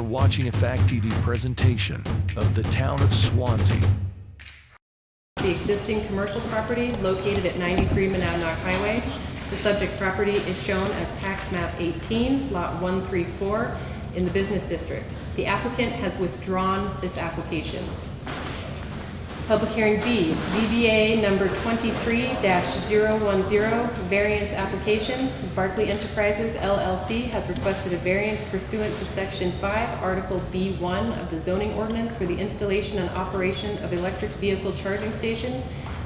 watching a Fact TV presentation of the town of Swanzey. The existing commercial property located at 93 Monadnock Highway. The subject property is shown as tax map 18, lot 134 in the business district. The applicant has withdrawn this application. Public hearing B, ZBA number 23-010, variance application. Barkley Enterprises LLC has requested a variance pursuant to section 5, article B1 of the zoning ordinance for the installation and operation of electric vehicle charging stations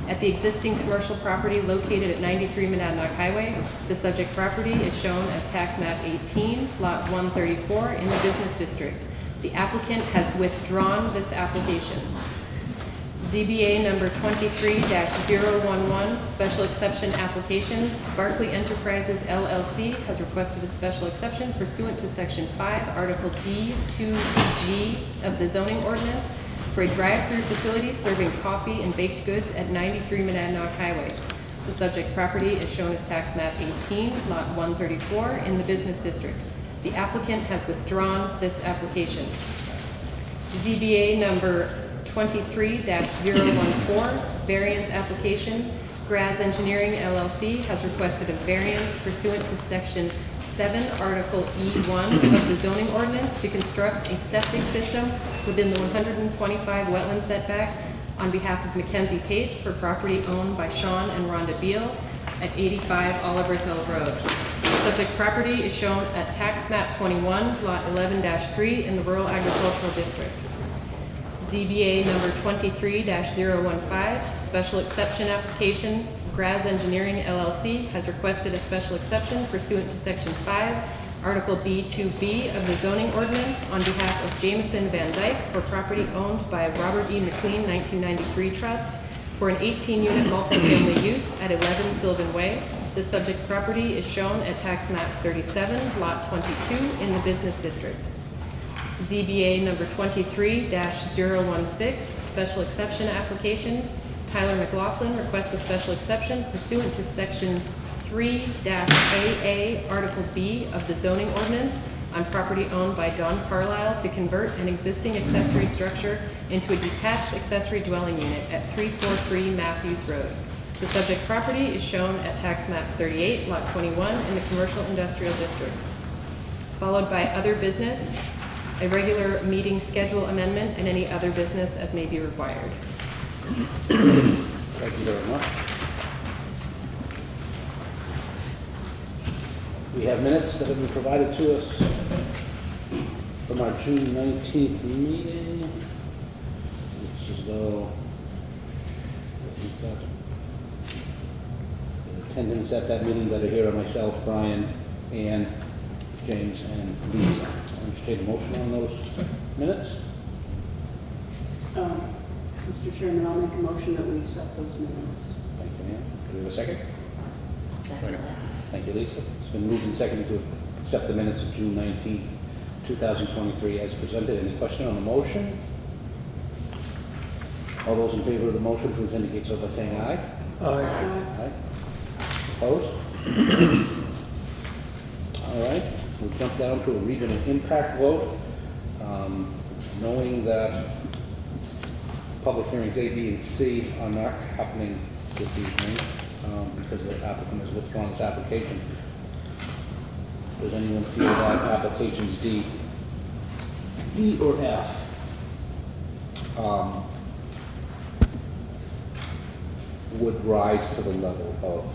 at the existing commercial property located at 93 Monadnock Highway. The subject property is shown as tax map 18, lot 134 in the business district. The applicant has withdrawn this application. ZBA number 23-011, special exception application. Barkley Enterprises LLC has requested a special exception pursuant to section 5, article B2G of the zoning ordinance for a drive-through facility serving coffee and baked goods at 93 Monadnock Highway. The subject property is shown as tax map 18, lot 134 in the business district. The applicant has withdrawn this application. ZBA number 23-014, variance application. Graz Engineering LLC has requested a variance pursuant to section 7, article E1 of the zoning ordinance to construct a septic system within the 125 wetland setback on behalf of Mackenzie Pace for property owned by Sean and Rhonda Beal at 85 Oliver Hill Road. The subject property is shown at tax map 21, lot 11-3 in the rural agricultural district. ZBA number 23-015, special exception application. Graz Engineering LLC has requested a special exception pursuant to section 5, article B2B of the zoning ordinance on behalf of Jameson Van Dyke for property owned by Robert E. McLean 1993 Trust for an 18-unit multifamily use at 11 Sylvan Way. The subject property is shown at tax map 37, lot 22 in the business district. ZBA number 23-016, special exception application. Tyler McLaughlin requests a special exception pursuant to section 3-AA, article B of the zoning ordinance on property owned by Don Carlisle to convert an existing accessory structure into a detached accessory dwelling unit at 343 Matthews Road. The subject property is shown at tax map 38, lot 21 in the commercial industrial district. Followed by other business, a regular meeting schedule amendment, and any other business as may be required. Thank you very much. We have minutes that have been provided to us from our June 19th meeting. It's as though we've got the attendants at that meeting that are here are myself, Brian, Ann, James, and Lisa. I'll entertain a motion on those minutes. Mr. Chairman, I'll make a motion that we accept those minutes. Thank you, Ann. Do we have a second? Second. Thank you, Lisa. It's been moved and seconded to accept the minutes of June 19th, 2023 as presented. Any question on the motion? All those in favor of the motion, please indicate so by saying aye. Aye. Aye. Opposed? All right. We'll jump down to a regional impact vote. Knowing that public hearings A, B, and C are not happening this evening because the applicant has withdrawn his application. Does anyone feel that applications D or F would rise to the level of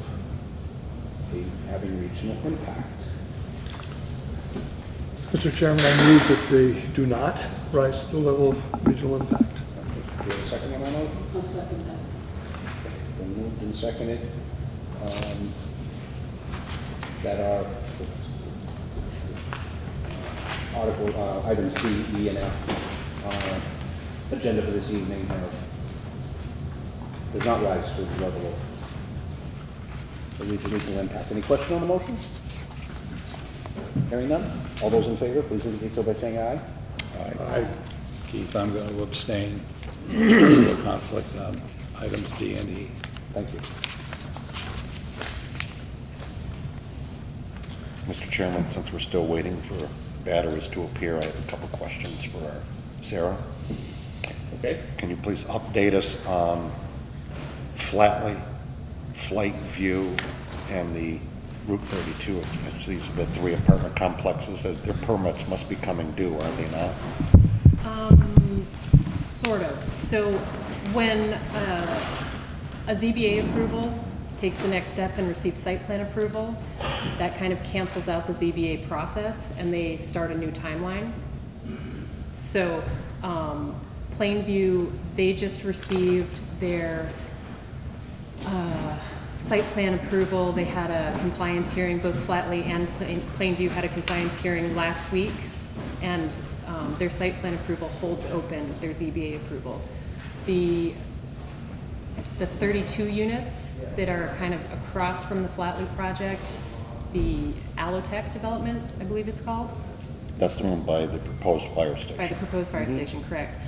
having regional impact? Mr. Chairman, I move that they do not rise to the level of regional impact. Do you have a second on that note? I'll second that. Been moved and seconded. That are items B, E, and F agenda for this evening does not rise to the level of the regional impact. Any question on the motion? Hearing none. All those in favor, please indicate so by saying aye. Aye. Keith, I'm going to abstain due to a conflict on items D and E. Thank you. Mr. Chairman, since we're still waiting for batteries to appear. I have a couple questions for Sarah. Okay? Can you please update us on Flatley, Flight View, and the Route 32 extensions? These are the 3 apartment complexes. Their permits must be coming due, are they not? Sort of. So when a ZBA approval takes the next step and receives site plan approval, that kind of cancels out the ZBA process and they start a new timeline. So Plainview, they just received their site plan approval. They had a compliance hearing, both Flatley and Plainview had a compliance hearing last week, and their site plan approval holds open their ZBA approval. The 32 units that are kind of across from the Flatley project, the Allotech development, I believe it's called. That's the one by the proposed fire station. By the proposed fire station, correct.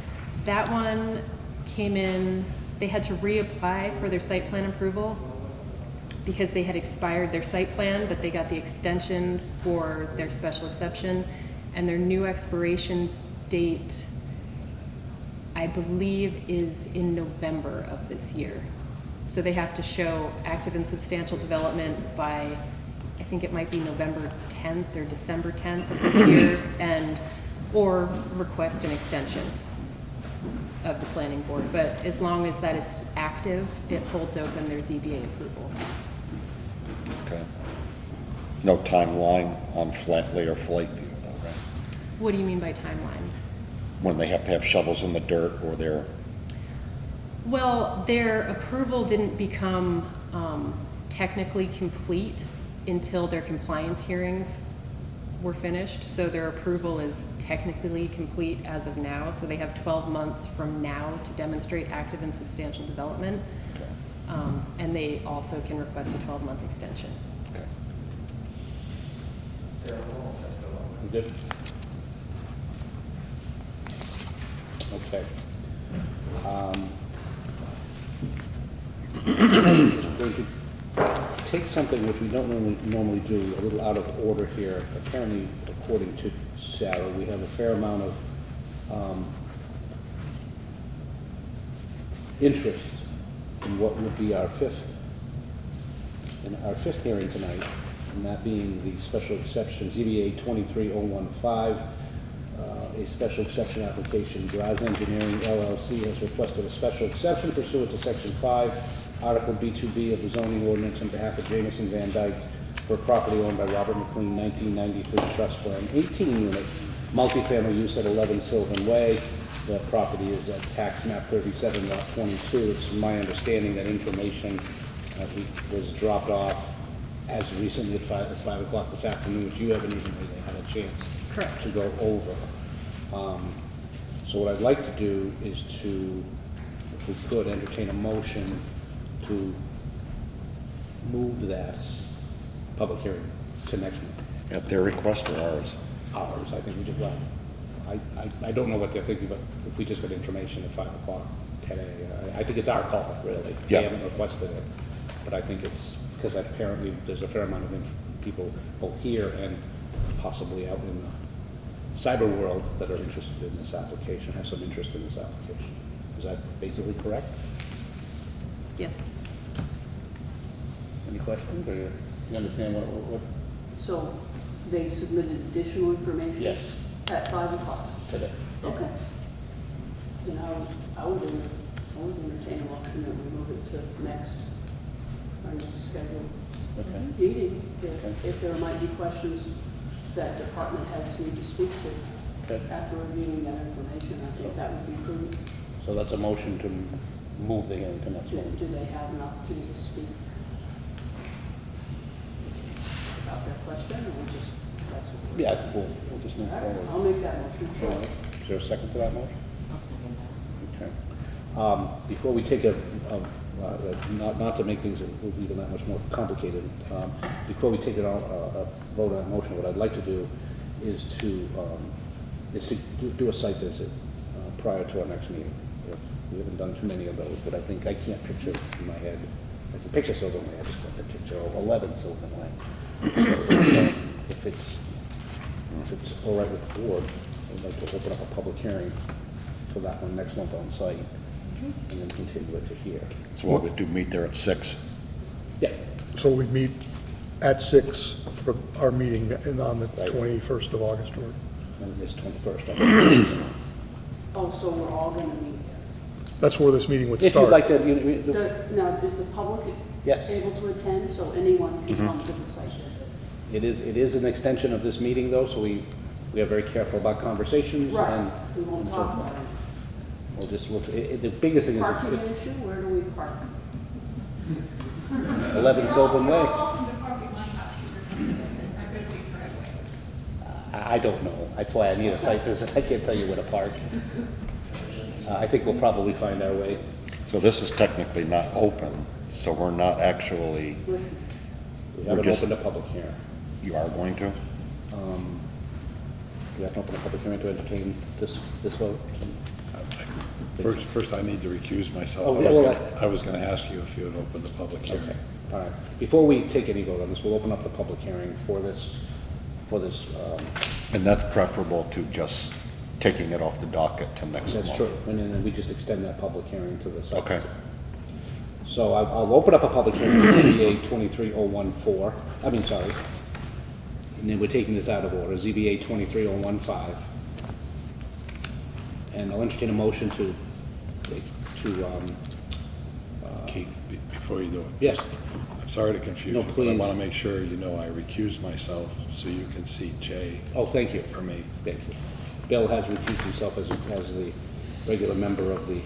That one came in, they had to reapply for their site plan approval because they had expired their site plan, but they got the extension for their special exception, and their new expiration date, I believe, is in November of this year. So they have to show active and substantial development by, I think it might be November 10th or December 10th of this year, or request an extension of the planning board. But as long as that is active, it holds open their ZBA approval. Okay. No timeline on Flatley or Flight View, though, right? What do you mean by timeline? When they have to have shovels in the dirt or they're... Well, their approval didn't become technically complete until their compliance hearings were finished. So their approval is technically complete as of now. So they have 12 months from now to demonstrate active and substantial development. Okay. And they also can request a 12-month extension. Okay. You good? Okay. Just going to take something which we don't normally do, a little out of order here. Apparently, according to Sarah, we have a fair amount of interest in what would be our fifth hearing tonight, and that being the special exception, ZBA 23015, a special exception application. Graz Engineering LLC has requested a special exception pursuant to Section 5, Article B2B of the Zoning Ordinance on behalf of Jamison Van Dyke for a property owned by Robert McLean, 1993 Trust for an 18-unit multifamily use at 11 Sylvan Way. The property is at tax map 37, lot 22. It's my understanding that information was dropped off as recently as 5 o'clock this afternoon, which you haven't even really had a chance Correct. to go over. So what I'd like to do is to, if we could, entertain a motion to move that public hearing to next month. At their request or ours? Hours, I think we did well. I don't know what they're thinking, but if we just got information at 5 o'clock today, I think it's our call, really. Yeah. They haven't requested it, but I think it's, because apparently there's a fair amount of people both here and possibly out in the cyber world that are interested in this application, have some interest in this application. Is that basically correct? Yes. Any questions, or you understand what So they submitted additional information? Yes. At 5 o'clock? today? Okay. Then I would entertain a motion that we move it to our next scheduled Okay. meeting. Okay. If there might be questions that department heads need to speak to Okay. after reviewing that information, I think that would be prudent. So that's a motion to move the hearing to next Do month. do they have an opportunity to speak about their question, or we just, that's what we're... Yeah, we'll just move All right, forward. I'll make that motion. Sure. Is there a second to that motion? I'll second that. Okay. Before we take not to make things even that much more complicated, before we take a vote on that motion, what I'd like to do is to do a site visit prior to our next meeting. We haven't done too many of those, but I think I can't picture in my head. I can picture Sylvan Way, I just can't picture 11 Sylvan Way. So, if it's If it's all right with the board, I'd like to open up a public hearing for that one next month on site, and then continue it to here. So what we do, meet there at 6? Yeah, So we meet at 6 for our meeting on the Right. 21st of August, or and this 21st. Oh, so we're all gonna meet there? that's where this meeting would If you'd start. like to, Now, is the public Yes. able to attend, so anyone can come to the site visit? it is an extension of this meeting though, so we are very careful about conversations Right, and. we won't and so talk forth. about it. The biggest thing is Parking if issue, where do we park? 11 Sylvan Way. Welcome to park at my house, if you're coming to visit. I'm going to be driveway. I don't know. That's why I need a site visit. I can't tell you where to park. I think we'll probably find our way. So this is technically not open, so we're not actually, Listen, We We're haven't just- opened a public hearing. you are going to? We have to open a public hearing to entertain this vote. First I need to recuse myself. Oh, yeah, well, I was gonna ask you if you had opened the public Okay, hearing. all right. Before we take any vote on this, we'll open up the public hearing for this, And that's preferable to just taking it off the docket to next month? that's true. And then we just extend that public hearing to the site Okay. visit. So I'll open up a public hearing for ZBA 23014, and then we're taking this out of order, ZBA 23015. And I'll entertain a motion to, Keith, before you do it. yes, I'm sorry to confuse No, you, but I please. wanna make sure you know I recuse myself so you can see Jay oh, thank you. for me. Thank you. Bill has recused himself as the regular member of the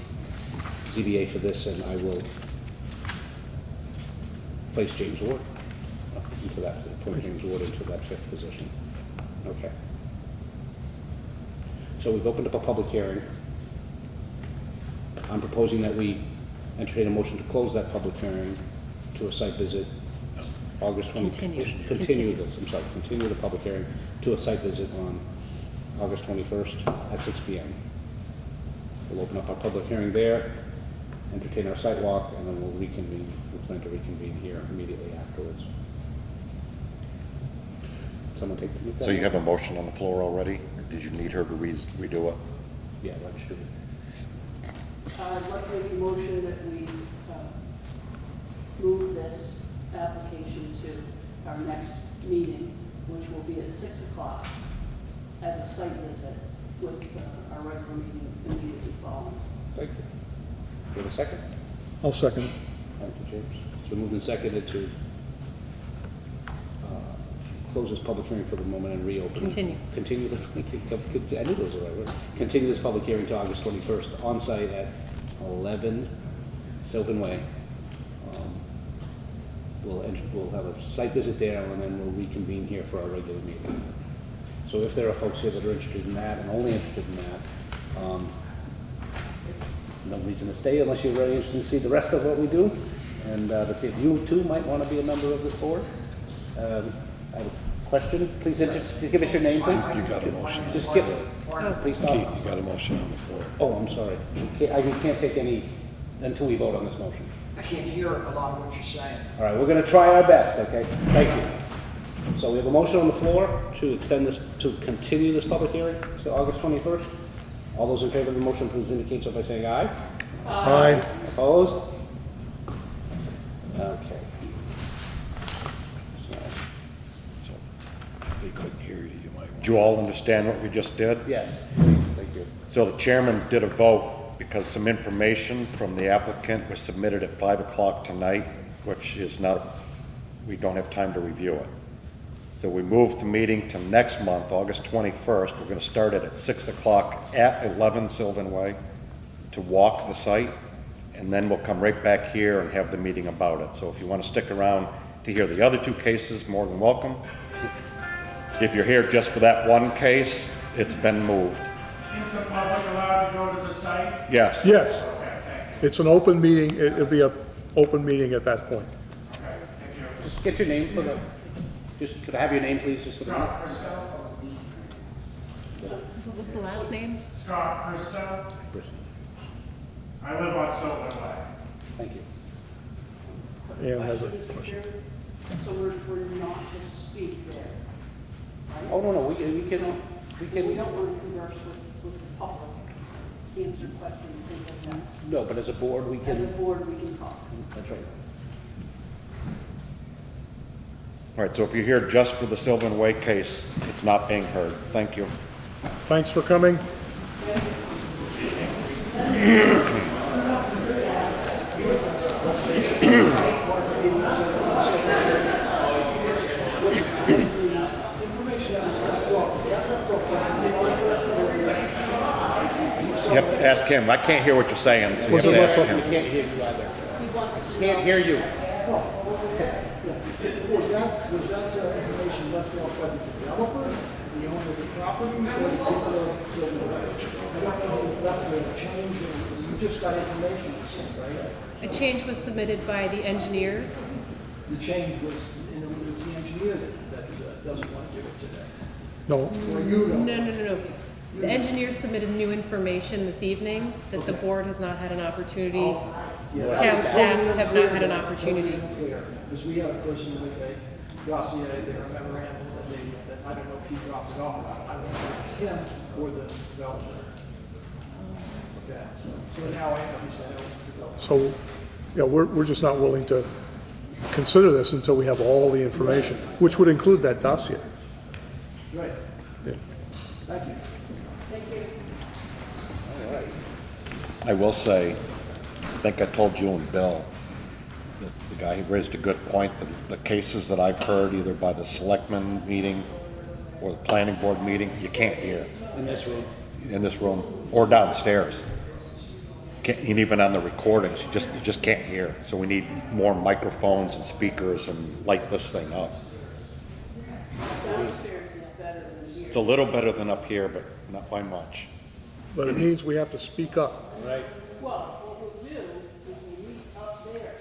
ZBA for this, and I will place James Ward into that, appoint James Ward into that 5th position. Okay. So we've opened up a public hearing. I'm proposing that we entertain a motion to close that public hearing to a site visit August 20. Continue the public hearing to a site visit on August 21st at 6 PM. We'll open up our public hearing there, entertain our site walk, and then we'll reconvene. We plan to reconvene here immediately afterwards. Someone take the. So you have a motion on the floor already? Or did you need her to redo it? Yeah, that should. I'd like to make a motion that we move this application to our next meeting, which will be at 6 o'clock, as a site visit with our regular meeting immediately following. Thank you. Do you have a second? I'll second. Thank you, James. So moved and seconded to close this public hearing for the moment and reopen. Continue. Continue the, I knew those were the right words. Continue this public hearing to August 21st, on site at 11 Sylvan Way. We'll have a site visit there, and then we'll reconvene here for our regular meeting. So if there are folks here that are interested in that, and only interested in that, no reason to stay unless you're really interested to see the rest of what we do, and to see if you too might want to be a member of this board. I have a question. Please give us your name, please. You got a motion. Just give, please stop. Keith, you got a motion on the floor. Oh, I'm sorry. We can't take any until we vote on this motion. I can't hear a lot of what you're saying. All right, we're going to try our best, okay? Thank you. So we have a motion on the floor to extend this, to continue this public hearing to August 21st. All those in favor of the motion, please indicate so by saying aye. Aye. Opposed? Okay. So if they couldn't hear you, you might want. Do you all understand what we just did? Yes, please, thank you. So the chairman did a vote because some information from the applicant was submitted at 5 o'clock tonight, which is not, we don't have time to review it. So we moved the meeting to next month, August 21st. We're going to start it at 6 o'clock at 11 Sylvan Way to walk the site, and then we'll come right back here and have the meeting about it. So if you want to stick around to hear the other two cases, more than welcome. If you're here just for that one case, it's been moved. Is the public allowed to go to the site? Yes. Yes, Okay, thank you. it's an open meeting. It'll be an open meeting at that point. Okay, thank you. Just get your name for the, just, could I have your name, please, just for the minute? Scott Christo. What was the last name? Scott Christo. I live on Sylvan Way. Thank you. Ann has a Mr. question. Chairman, so we're not to speak there. Oh, no, we can, We don't want to converse with the public, answer questions, things like that. no, but as a board, we As a can, board, we can talk. that's right. All right, so if you're here just for the Sylvan Way case, it's not being heard. Thank you. Thanks for coming. You have to ask him. I can't hear what you're saying, so you Was have it to left ask up? We him. can't hear you either. Can't hear you. Was that information left off by the developer, the owner of the property, or the people of Sylvan Way? I don't know if that's going to change, you just got information, you said, right? A change was submitted by the engineers. The change was, and it was the engineer that doesn't want to give it today. No, Or you don't. No. The engineers submitted new information this evening that the board has not had an opportunity. Town staff have not had an opportunity. Because we had a person with a dossier, their memorandum, that I don't know if he dropped it off, I don't know if it's him or the developer. Okay, so now I understand it was the developer. so, yeah, we're just not willing to consider this until we have all the information, which would include that dossier. Right, Yeah. thank you. I will say, I think I told you and Bill, that the guy who raised a good point, the cases that I've heard either by the selectmen meeting or the planning board meeting, you can't hear In this room. in this room or downstairs. And even on the recordings, you just can't hear. So we need more microphones and speakers and light this thing up. Downstairs is better than here. It's a little better than up here, but not by much. But it means we have to speak up. Right. Well, what we'll do is we meet up there.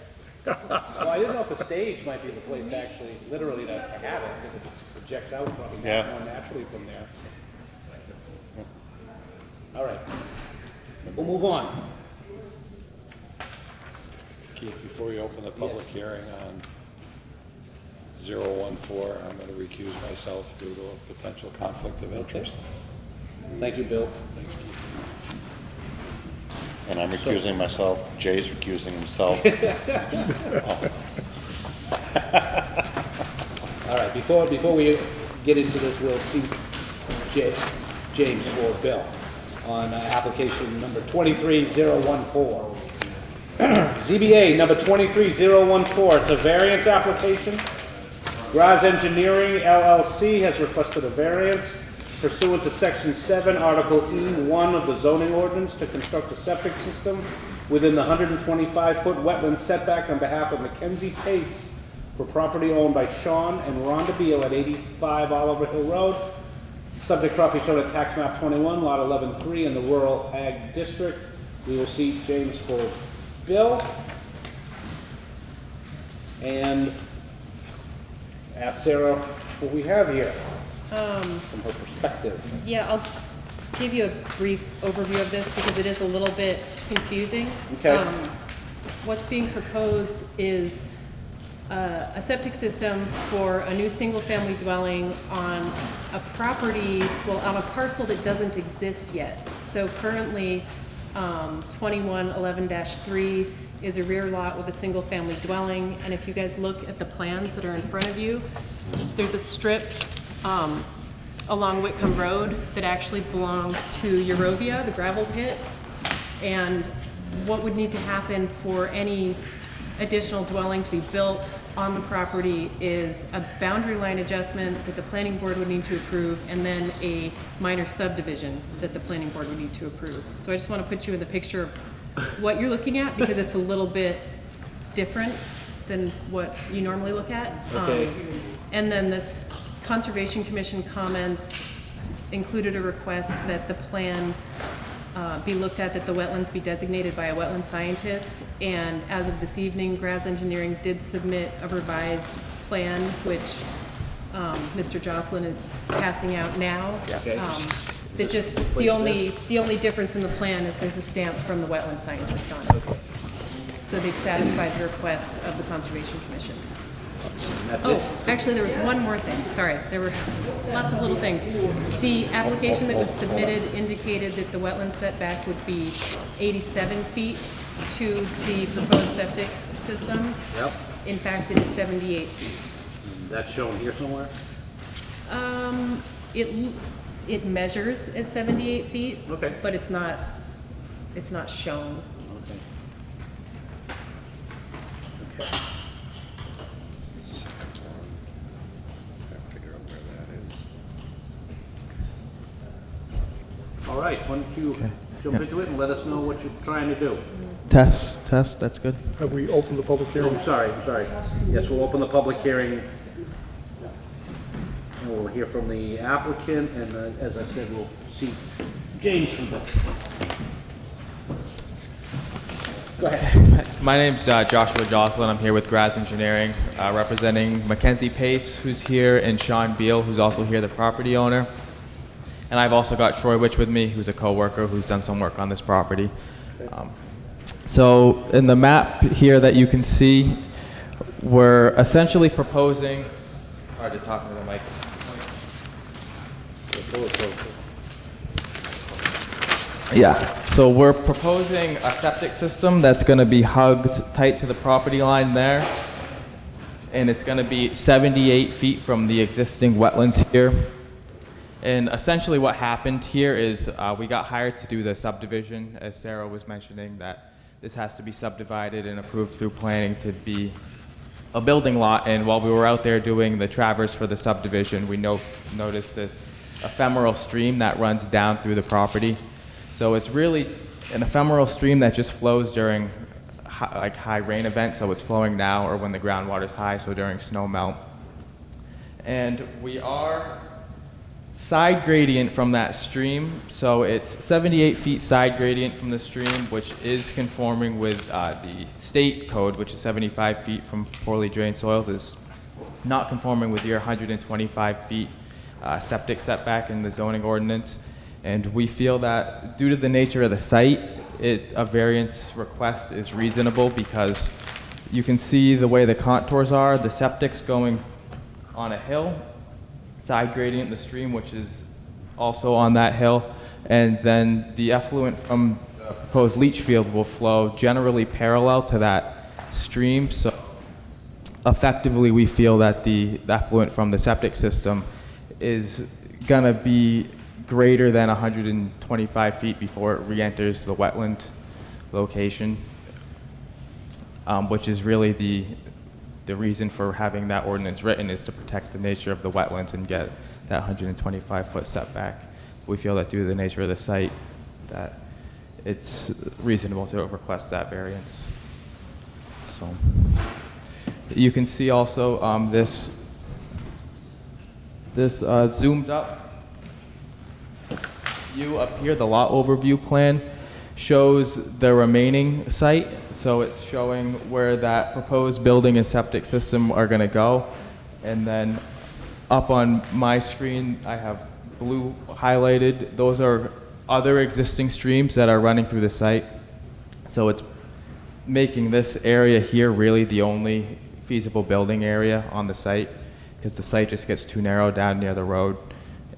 Well, I didn't know if the stage might be the place to actually, literally to have it, because it projects out probably Yeah. more naturally from there. All right. We'll move on. Keith, before we open the public hearing on 014, I'm going to recuse myself due to a potential conflict of interest. Thank you, Bill. Thanks, Keith. And I'm recusing myself, Jay's recusing himself. All right, before we get into this, we'll see James or Bill on application number 23014. ZBA number 23014, it's a variance application. Graz Engineering LLC has requested a variance pursuant to Section 7, Article E1 of the Zoning Ordinance to construct a septic system within the 125-foot wetland setback on behalf of Mackenzie Pace for property owned by Sean and Rhonda Beal at 85 Oliver Hill Road. Subject property shown at tax map 21, lot 11-3 in the rural ag district. We will see James for Bill and ask Sarah what we have here from her perspective. Yeah, I'll give you a brief overview of this because it is a little bit confusing. Okay. What's being proposed is a septic system for a new single-family dwelling on a property, well, on a parcel that doesn't exist yet. So currently, 2111-3 is a rear lot with a single-family dwelling, and if you guys look at the plans that are in front of you, there's a strip along Whitcomb Road that actually belongs to Eurovia, the gravel pit, and what would need to happen for any additional dwelling to be built on the property is a boundary line adjustment that the planning board would need to approve, and then a minor subdivision that the planning board would need to approve. So I just want to put you in the picture of what you're looking at because it's a little bit different than what you normally look at. Okay. And then this Conservation Commission comments included a request that the plan be looked at, that the wetlands be designated by a wetland scientist. And as of this evening, Graz Engineering did submit a revised plan, which Mr. Jocelyn is passing out now. Okay. That just, the only difference in the plan is there's a stamp from the wetland scientist on it. So they've satisfied the request of the Conservation Commission. That's it? Oh, actually, there was one more thing, sorry, there were lots of little things. The application that was submitted indicated that the wetland setback would be 87 feet to the proposed septic system. Yep. In fact, it is 78 feet. That's shown here somewhere? It measures as 78 feet. Okay. But it's not shown. Okay. Okay. Figure out where that is. All right, why don't you jump into it and let us know what you're trying to do? Test, that's good. Have we opened the public Oh, hearing? I'm sorry. Yes, we'll open the public hearing. And we'll hear from the applicant, and as I said, we'll see James from the... Go ahead. My name's Joshua Jocelyn. I'm here with Graz Engineering, representing Mackenzie Pace, who's here, and Sean Beal, who's also here, the property owner. And I've also got Troy Witch with me, who's a coworker who's done some work on this property. So in the map here that you can see, we're essentially proposing, hard to talk into the mic. Yeah, so we're proposing a septic system that's going to be hugged tight to the property line there, and it's going to be 78 feet from the existing wetlands here. And essentially what happened here is we got hired to do the subdivision, as Sarah was mentioning, that this has to be subdivided and approved through planning to be a building lot. And while we were out there doing the traverse for the subdivision, we noticed this ephemeral stream that runs down through the property. So it's really an ephemeral stream that just flows during high rain events, so it's flowing now, or when the groundwater's high, so during snow melt. And we are side gradient from that stream, so it's 78 feet side gradient from the stream, which is conforming with the state code, which is 75 feet from poorly drained soils, is not conforming with your 125 feet septic setback in the zoning ordinance. And we feel that due to the nature of the site, a variance request is reasonable, because you can see the way the contours are. The septic's going on a hill, side gradient the stream, which is also on that hill, and then the effluent from the proposed leach field will flow generally parallel to that stream. So effectively, we feel that the effluent from the septic system is gonna be greater than 125 feet before it re-enters the wetland location, which is really the reason for having that ordinance written, is to protect the nature of the wetlands and get that 125-foot setback. We feel that due to the nature of the site, that it's reasonable to request that variance. So you can see also this zoomed up view up here, the lot overview plan, shows the remaining site. So it's showing where that proposed building and septic system are going to go. And then up on my screen, I have blue highlighted. Those are other existing streams that are running through the site. So it's making this area here really the only feasible building area on the site, because the site just gets too narrow down near the road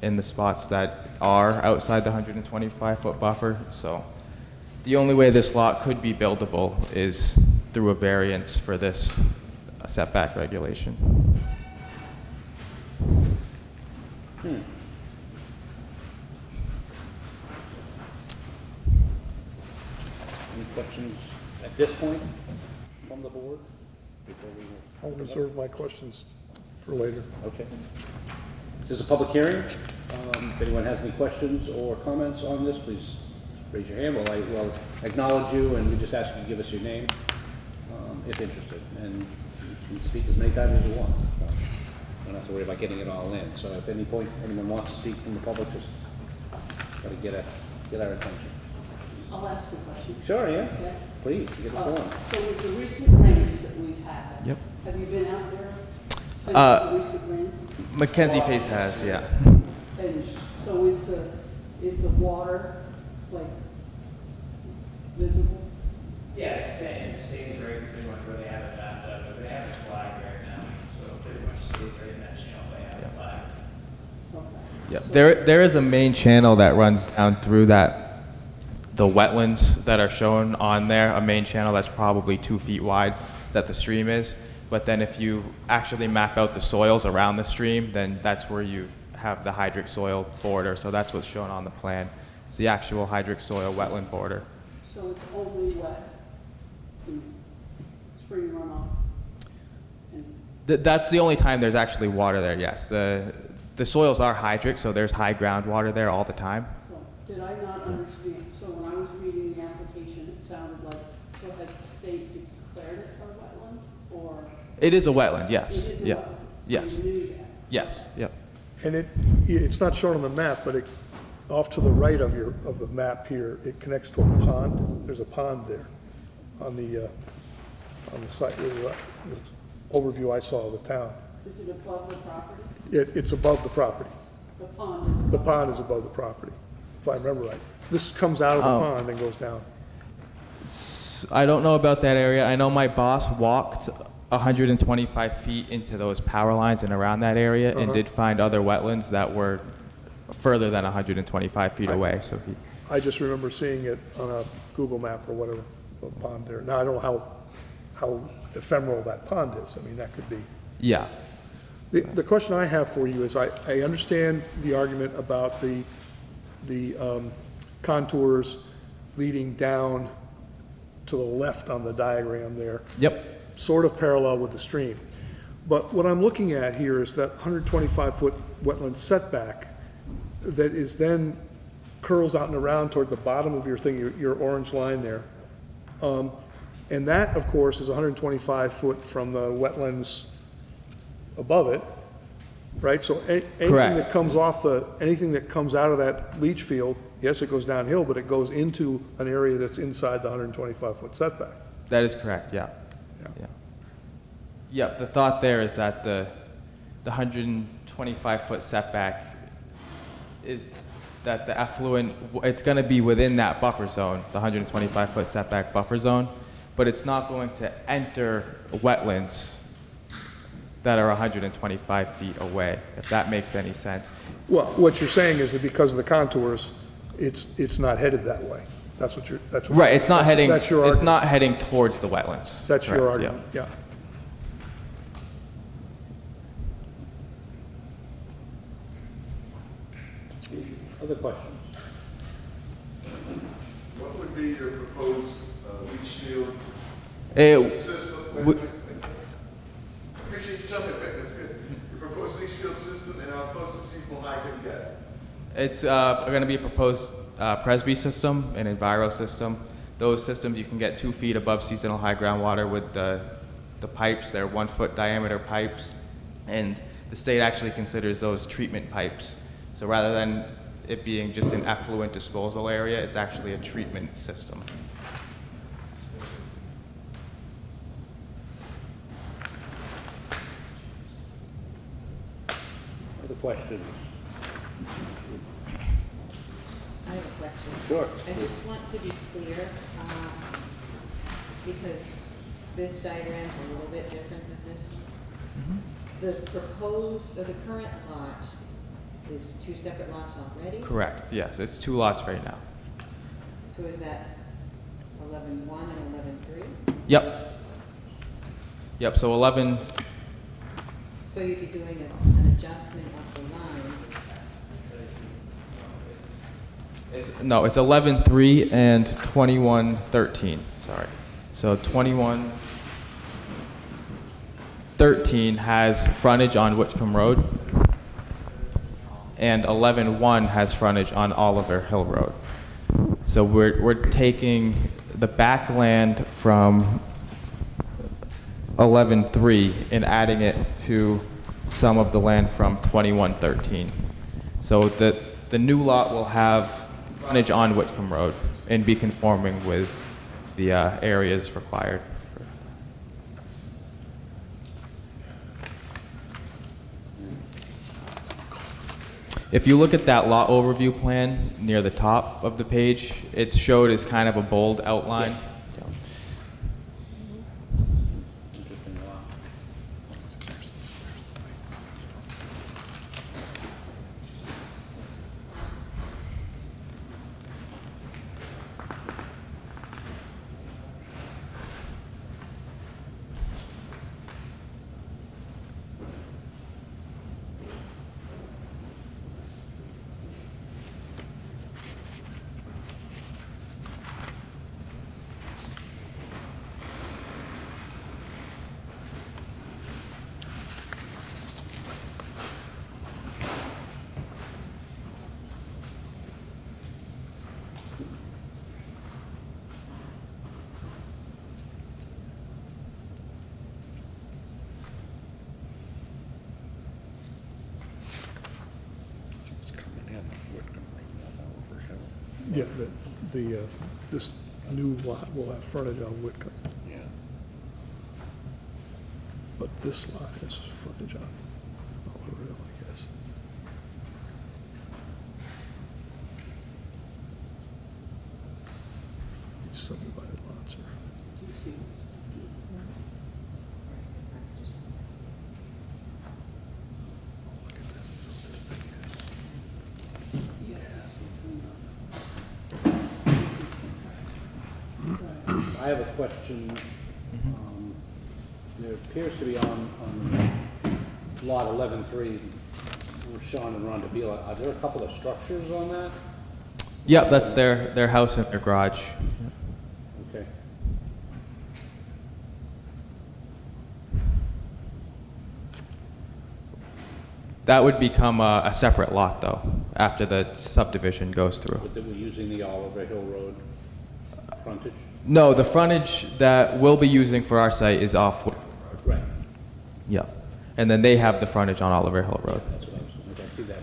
in the spots that are outside the 125-foot buffer. So the only way this lot could be buildable is through a variance for this setback regulation. Any questions at this point from the board before we... I'll reserve my questions for later. Okay. This is a public hearing. If anyone has any questions or comments on this, please raise your hand. We'll acknowledge you, and we just ask you to give us your name if interested. And you can speak as many times as you want. So don't have to worry about getting it all in. So if at any point anyone wants to speak from the public, just try to get our attention. I'll ask you a question. Sure, yeah. Yeah. Please, get us going. So with the recent rains that we've had, Yep. have you been out there since the recent rains? Mackenzie Pace has, yeah. And so is the water like visible? Yeah, it stays right pretty much where they have it mapped up, but they have it flagged right now, so right in that channel they have a flag. Okay. Yeah, there is a main channel that runs down through the wetlands that are shown on there, a main channel that's probably 2 feet wide that the stream is. But then if you actually map out the soils around the stream, then that's where you have the hydric soil border. So that's what's shown on the plan. It's the actual hydric soil wetland border. So it's only wet in spring runoff? And That's the only time there's actually water there, yes. The soils are hydric, so there's high groundwater there all the time. so, did I not understand? So when I was reading the application, it sounded like, so has the state declared it a wetland, or? It is a wetland, yes. It is a Yeah. wetland? So Yes. you knew that? Yes, yep. And it's not shown on the map, but off to the right of the map here, it connects to a pond. There's a pond there on the site, the overview I saw of the town. Is it above the property? It's above the property. The pond? The pond is above the property, if I remember right. So this comes out of the pond and goes down. I don't know about that area. I know my boss walked 125 feet into those power lines and around that area and did find other wetlands that were further than 125 feet away. So I just remember seeing it on a Google map or whatever, a pond there. Now, I don't know how ephemeral that pond is. I mean, that could be. yeah. The question I have for you is, I understand the argument about the contours leading down to the left on the diagram there. Yep. Sort of parallel with the stream. But what I'm looking at here is that 125-foot wetland setback that is then curls out and around toward the bottom of your thing, your orange line there. And that, of course, is 125 foot from the wetlands above it, right? So anything Correct. that comes anything that comes out of that leach field, yes, it goes downhill, but it goes into an area that's inside the 125-foot setback. That is correct, yeah. Yeah. Yep, the thought there is that the 125-foot setback is that the effluent, it's going to be within that buffer zone, the 125-foot setback buffer zone, but it's not going to enter wetlands that are 125 feet away, if that makes any sense. Well, what you're saying is that because of the contours, it's not headed that way. That's what Right, it's not heading, that's your it's argument. not heading towards the wetlands. That's your Correct, yeah. argument, yeah. Other questions? What would be your proposed leach field It- system? w- Appreciate you jumping back, that's good. Your proposed leach field system and how close to seasonal high can you get? It's going to be a proposed Presby system, an Enviro system. Those systems you can get 2 feet above seasonal high groundwater with the pipes. They're 1 foot diameter pipes, and the state actually considers those treatment pipes. So rather than it being just an effluent disposal area, it's actually a treatment system. Other questions? I have a question. Sure. I just want to be clear, because this diagram's a little bit different than this one. The proposed, or the current lot is 2 separate lots already? Correct, yes. It's 2 lots right now. So is that 11-1 and 11-3? Yep. Yep, so 11, So you'd be doing an adjustment of the line. no, it's 11-3 and 21-13, sorry. So 21-13 has frontage on Whitcomb Road, and 11-1 has frontage on Oliver Hill Road. So we're taking the backland from 11-3 and adding it to some of the land from 21-13. So the new lot will have frontage on Whitcomb Road and be conforming with the areas required. If you look at that lot overview plan near the top of the page, it's showed as kind of a bold outline. Interesting lot. Yeah, this new lot will have frontage on Whitcomb, Yeah. but this lot has frontage on Oliver Hill, I guess. These subdivided lots are. Do you see? Look at this, is what this thing is. I have a question. There appears to be on lot 11-3, with Sean and Rhonda Beal, are there a couple of structures on that? Yep, that's their house and their garage. Okay. That would become a separate lot, though, after the subdivision goes through. But that we're using the Oliver Hill Road frontage? No, the frontage that we'll be using for our site is off. Right. Yeah. And then they have the frontage on Oliver Hill Road. That's what I was, okay, I see that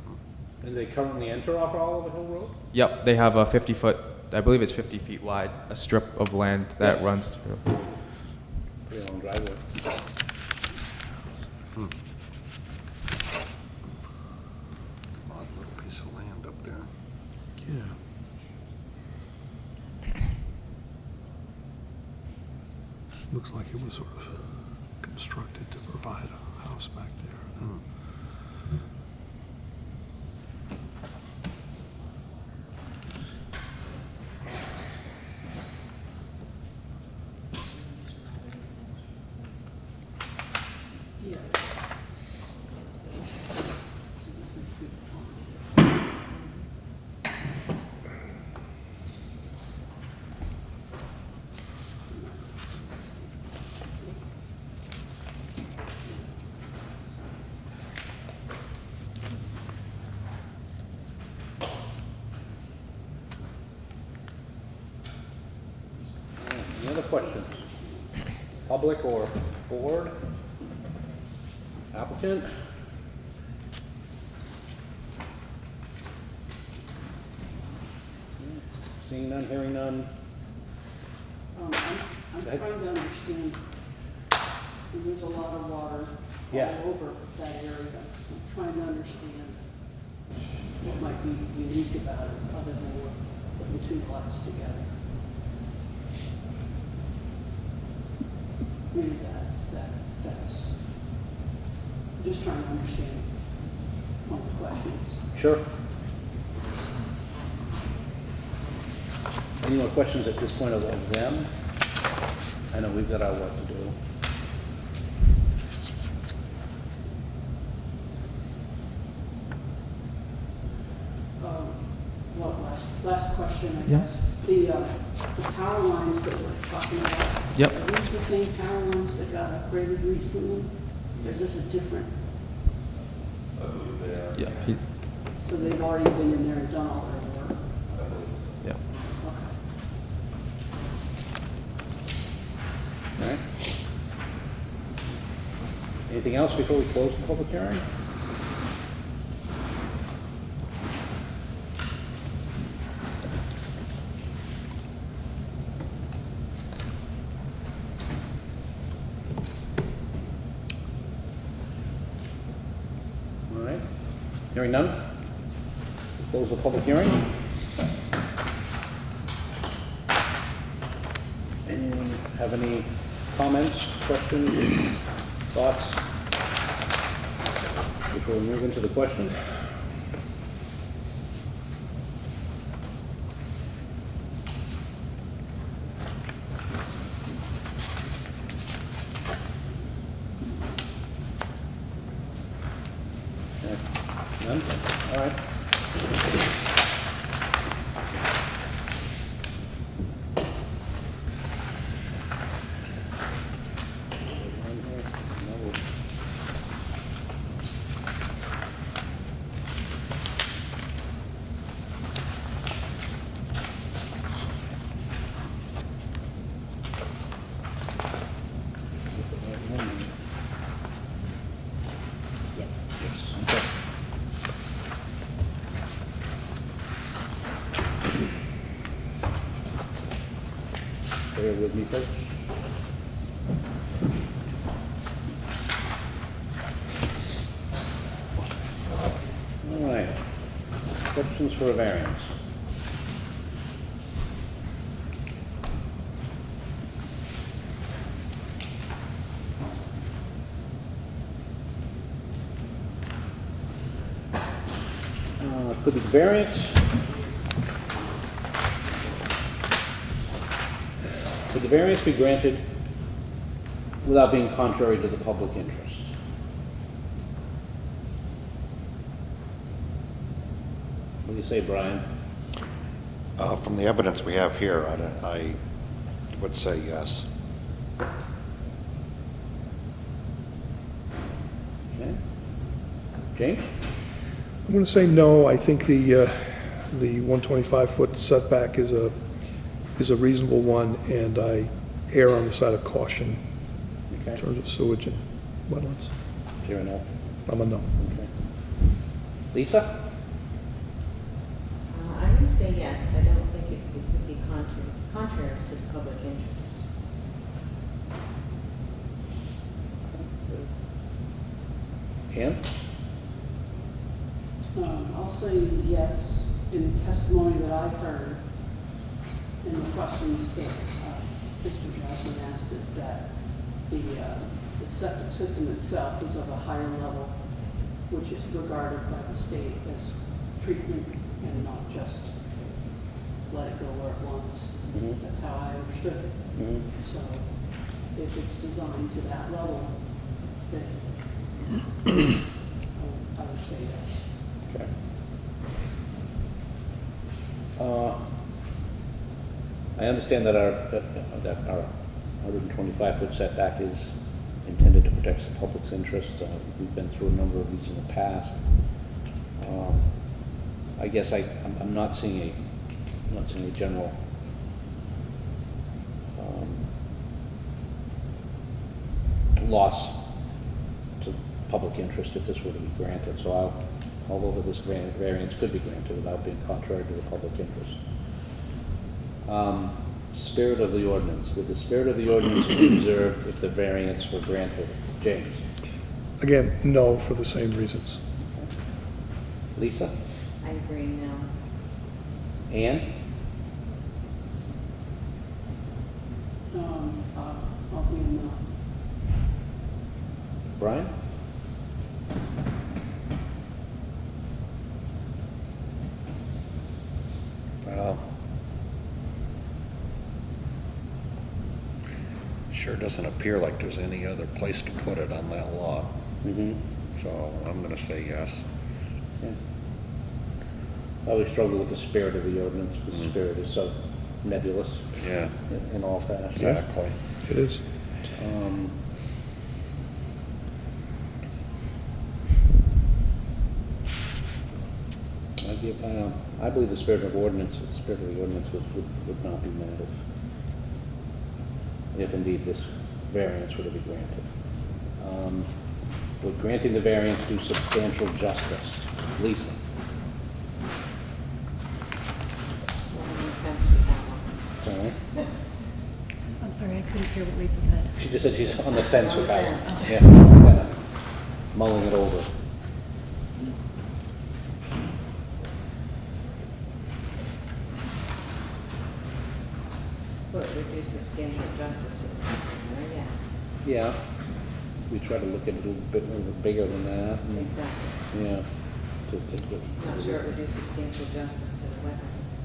now. And they currently enter off Oliver Hill Road? Yep, they have a 50-foot, I believe it's 50 feet wide, a strip of land that runs through. Pretty long driveway. Odd little piece of land up there. Yeah. Looks like it was sort of constructed to provide a house back there. Yeah. Any other questions? Public or board? Applicant? Seeing none, hearing none? I'm Go ahead. trying to understand, there's a lot of water Yeah. all over that area. I'm trying to understand what might be unique about it, other than what putting two lots together. I mean, is that's, I'm just trying to understand one of the questions. Sure. Any more questions at this point of them? I know we've got our work to do. Well, last question, I Yeah. guess. The power lines that we're talking about. Yep. Are these the same power lines that got upgraded recently? Or is this a different? Yeah. So they've already been in there and done all their work? Yeah. Okay. All right. Anything else before we close the public hearing? All right. Hearing none? Close the public hearing. Anyone have any comments, questions, thoughts? Before we move into the questions? Okay. None? All right. Bear with me, folks. All right. Questions for a variance? Could the variance be granted without being contrary to the public interest? What do you say, Brian? From the evidence we have here, I would say yes. Okay. James? I'm going to say no. I think the 125-foot setback is a reasonable one, and I err on the side of caution in Okay. terms of sewage and wetlands. You're a no. I'm a no. Okay. Lisa? I'm going to say yes. I don't think it would be contrary to the public interest. Ann? I'll say yes in the testimony that I've heard and the questions that Mr. Johnson asked is that the septic system itself is of a higher level, which is regarded by the state as treatment and not just let it go where it wants. Mhm. That's how I understood it. Mhm. So if it's designed to that level, then I would say yes. Okay. I understand that our 125-foot setback is intended to protect the public's interest. We've been through a number of these in the past. I guess I'm not seeing a general loss to public interest if this were to be granted. So although this variance could be granted without being contrary to the public interest. Spirit of the ordinance. Would the spirit of the ordinance be observed if the variance were granted? James? Again, no, for the same reasons. Lisa? I agree, no. Ann? I'll be a no. Brian? Well, sure doesn't appear like there's any other place to put it on that lot. Mm-hmm. So I'm going to say yes. Yeah. I always struggle with the spirit of the ordinance because the spirit is so nebulous Yeah, in all fashions. exactly. It is. I believe the spirit of the ordinance would not be met if indeed this variance were to be granted. Would granting the variance do substantial justice? Lisa? Well, I'm on the fence with that one. Sorry. I'm sorry, I couldn't hear what Lisa said. She just said she's on the fence On with the that one. fence. Yeah, kinda mulling it over. Well, it would do substantial justice to the property, yes. Yeah, we try to look at it a little bit bigger than that. and- Exactly. Yeah. Not sure it would do substantial justice to the wetlands.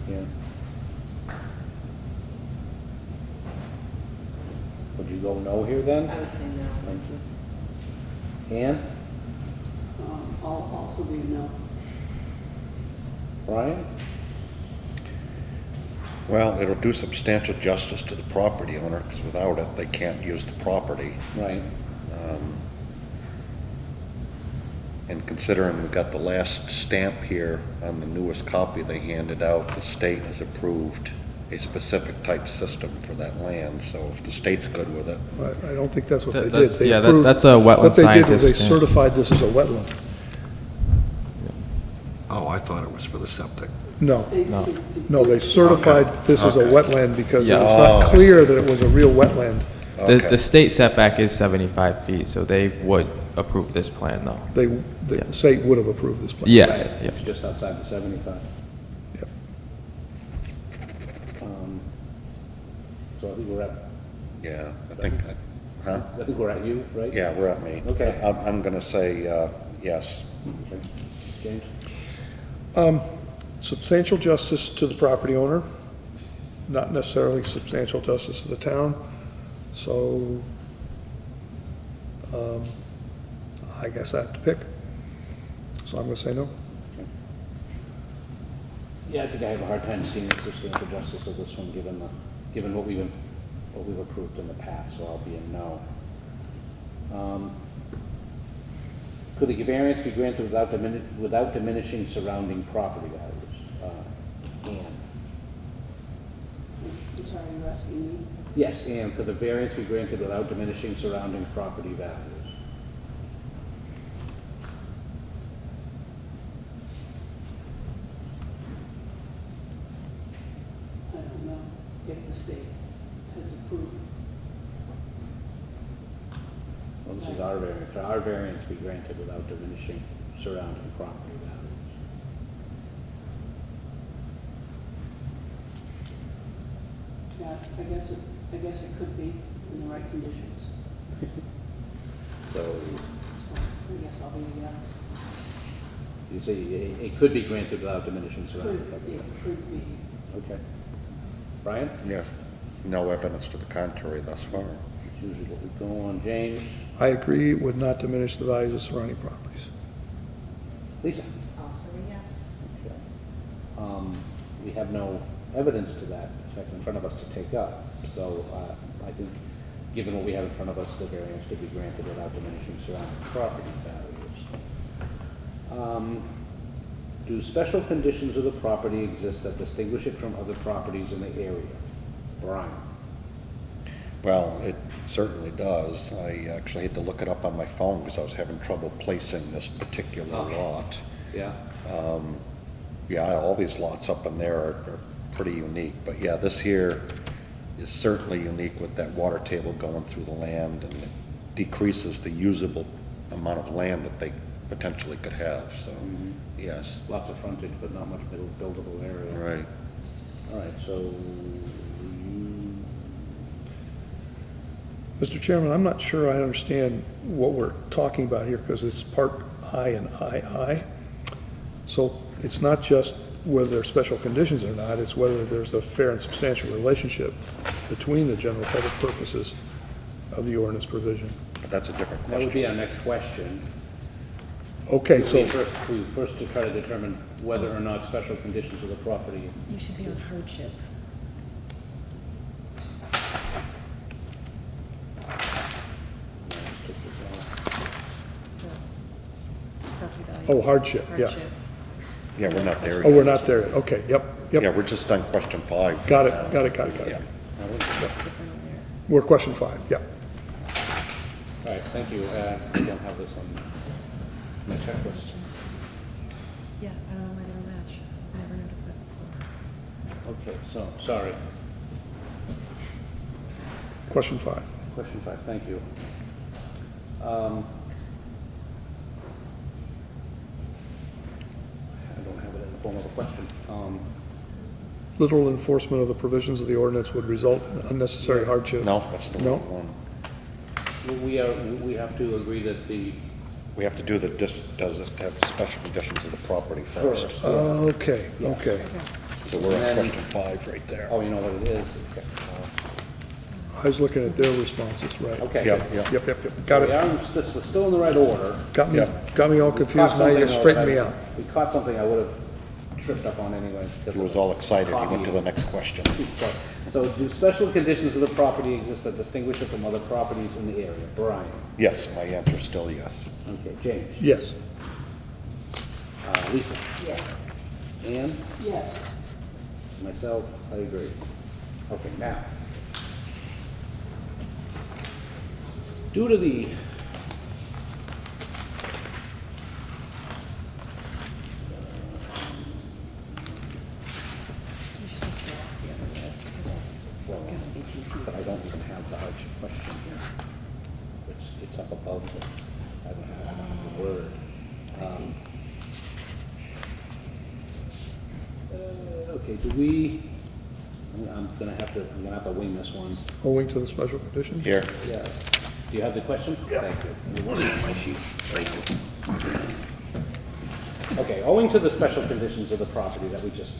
Yeah. Would you go no here then? I would say no. Thank you. Ann? I'll also be a no. Brian? Well, it'll do substantial justice to the property owner, because without it, they can't use the property. Right. And considering we got the last stamp here on the newest copy they handed out, the state has approved a specific type system for that land, so if the state's good with it. I don't think that's what they did. That's- They yeah, approved- that's a wetland What they did was they scientist, yeah. certified this as a wetland. Oh, I thought it was for the septic. No, No. no, they certified this as a Okay. wetland because it Yeah. was Oh, not I clear that it was a real wetland. The Okay. state setback is 75 feet, so they would approve this plan, though. The Yeah. state would have approved this plan. Yeah, Right, yeah. it's just outside the 75. Yep. So I think we're at, Yeah, I think, huh? I think we're at you, right? Yeah, we're at me. Okay. I'm gonna say, yes. Okay. James? Substantial justice to the property owner, not necessarily substantial justice to the town. So, I guess I have to pick. So I'm gonna say no. Yeah, I think I have a hard time seeing the substantial justice of this one, given what we've approved in the past, so I'll be a no. Could the variance be granted without diminishing surrounding property values? And, I'm sorry, you're asking me? yes, and could the variance be granted without diminishing surrounding property values? I don't know if the state has approved. Well, this is our variance. Could our variance be granted without diminishing surrounding property values? Yeah, I guess it could be in the right conditions. So So I guess I'll be a yes. you say it could be granted without diminishing surrounding Could, property it values? could be. Okay. Brian? Yes. No evidence to the contrary thus far. That's usually what we go on. James? I agree, it would not diminish the values of surrounding properties. Lisa? Also a yes. Okay. We have no evidence to that effect in front of us to take up. So I think, given what we have in front of us, the variance could be granted without diminishing surrounding property values. Do special conditions of the property exist that distinguish it from other properties in the area? Brian? Well, it certainly does. I actually had to look it up on my phone because I was having trouble placing this particular lot. Yeah? Yeah, all these lots up in there are pretty unique, but yeah, this here is certainly unique with that water table going through the land, and it decreases the usable amount of land that they potentially could have, so, yes. Lots of frontage, but not much buildable area. Right. All right, so you, Mr. Chairman, I'm not sure I understand what we're talking about here because it's part I and II. So it's not just whether there are special conditions or not, it's whether there's a fair and substantial relationship between the general public purposes of the ordinance provision. But that's a different that would question. be our next question. Okay, so, We first to try to determine whether or not special conditions of the property. You should be on hardship. oh, hardship, yeah. Hardship. Yeah, we're not there yet. Oh, we're not there yet, okay, yep, Yeah, yep. we're just on question 5. Got it. Yeah. We're question 5, yep. All right, thank you. I don't have this on my checklist. Yeah, I don't know why they don't match. I never noticed that before. Okay, so, sorry. Question 5. Question 5, thank you. I don't have it in the form of a question. Literal enforcement of the provisions of the ordinance would result in unnecessary hardship. No, that's the No? wrong one. We have to agree that the We have to do the, does it have special conditions of the property first? first. Okay, okay. So we're on And then- question 5 right there. Oh, you know what it is? Okay. I was looking at their responses, right. Okay. Yep, yep. Yep, got We it. are, we're still in the right order. Got me all We confused, caught now you something, gotta though, straighten that me I- out. We caught something I would have tripped up on anyway. He was all excited, he went to the next question. So do special conditions of the property exist that distinguish it from other properties in the area? Brian? Yes, my answer is still yes. Okay, James? Yes. Lisa? Yes. Ann? Yes. Myself, I agree. Okay, now. Due to the Okay, do we, I'm gonna have to wing this one. Owing to the special conditions? Here. Yeah. Do you have the question? Yeah. Thank you. It wasn't on my sheet. Thank you. Okay, owing to the special conditions of the property that we just,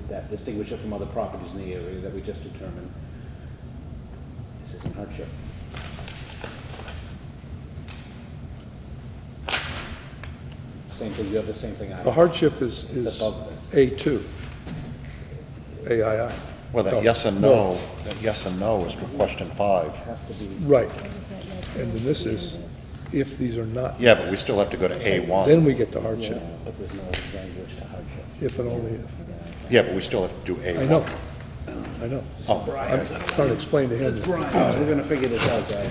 that distinguish it from other properties in the area that we just determined, this is in hardship. Same thing, you have the same thing I have. The hardship is It's above this. A2, AII. Well, that yes and no is for question 5. Has to be. Right. And then this is, if these are not, Yeah, but we still have to go to A1. then we get to hardship, Yeah, but there's no language to hardship. if and only if. Yeah, but we still have to do A1. I know, I know. Oh, I'm trying to explain to him. We're gonna figure this out, guys.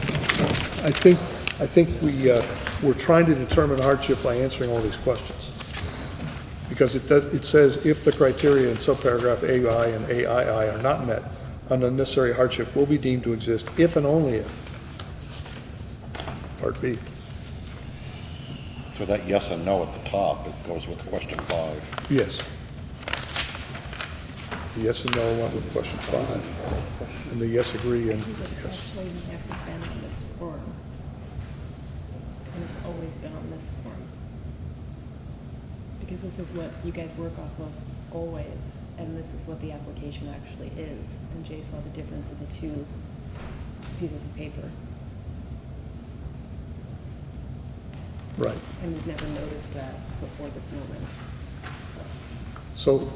I think we're trying to determine hardship by answering all these questions. Because it says if the criteria in subparagraph AI and AII are not met, an unnecessary hardship will be deemed to exist if and only if. Part B. So that yes and no at the top, it goes with question 5. Yes. The yes and no went with question 5. And the yes agree and yes. Actually never been on this form. And it's always been on this form. Because this is what you guys work off of always, and this is what the application actually is. And Jay saw the difference in the two pieces of paper. Right. And we've never noticed that before this moment. So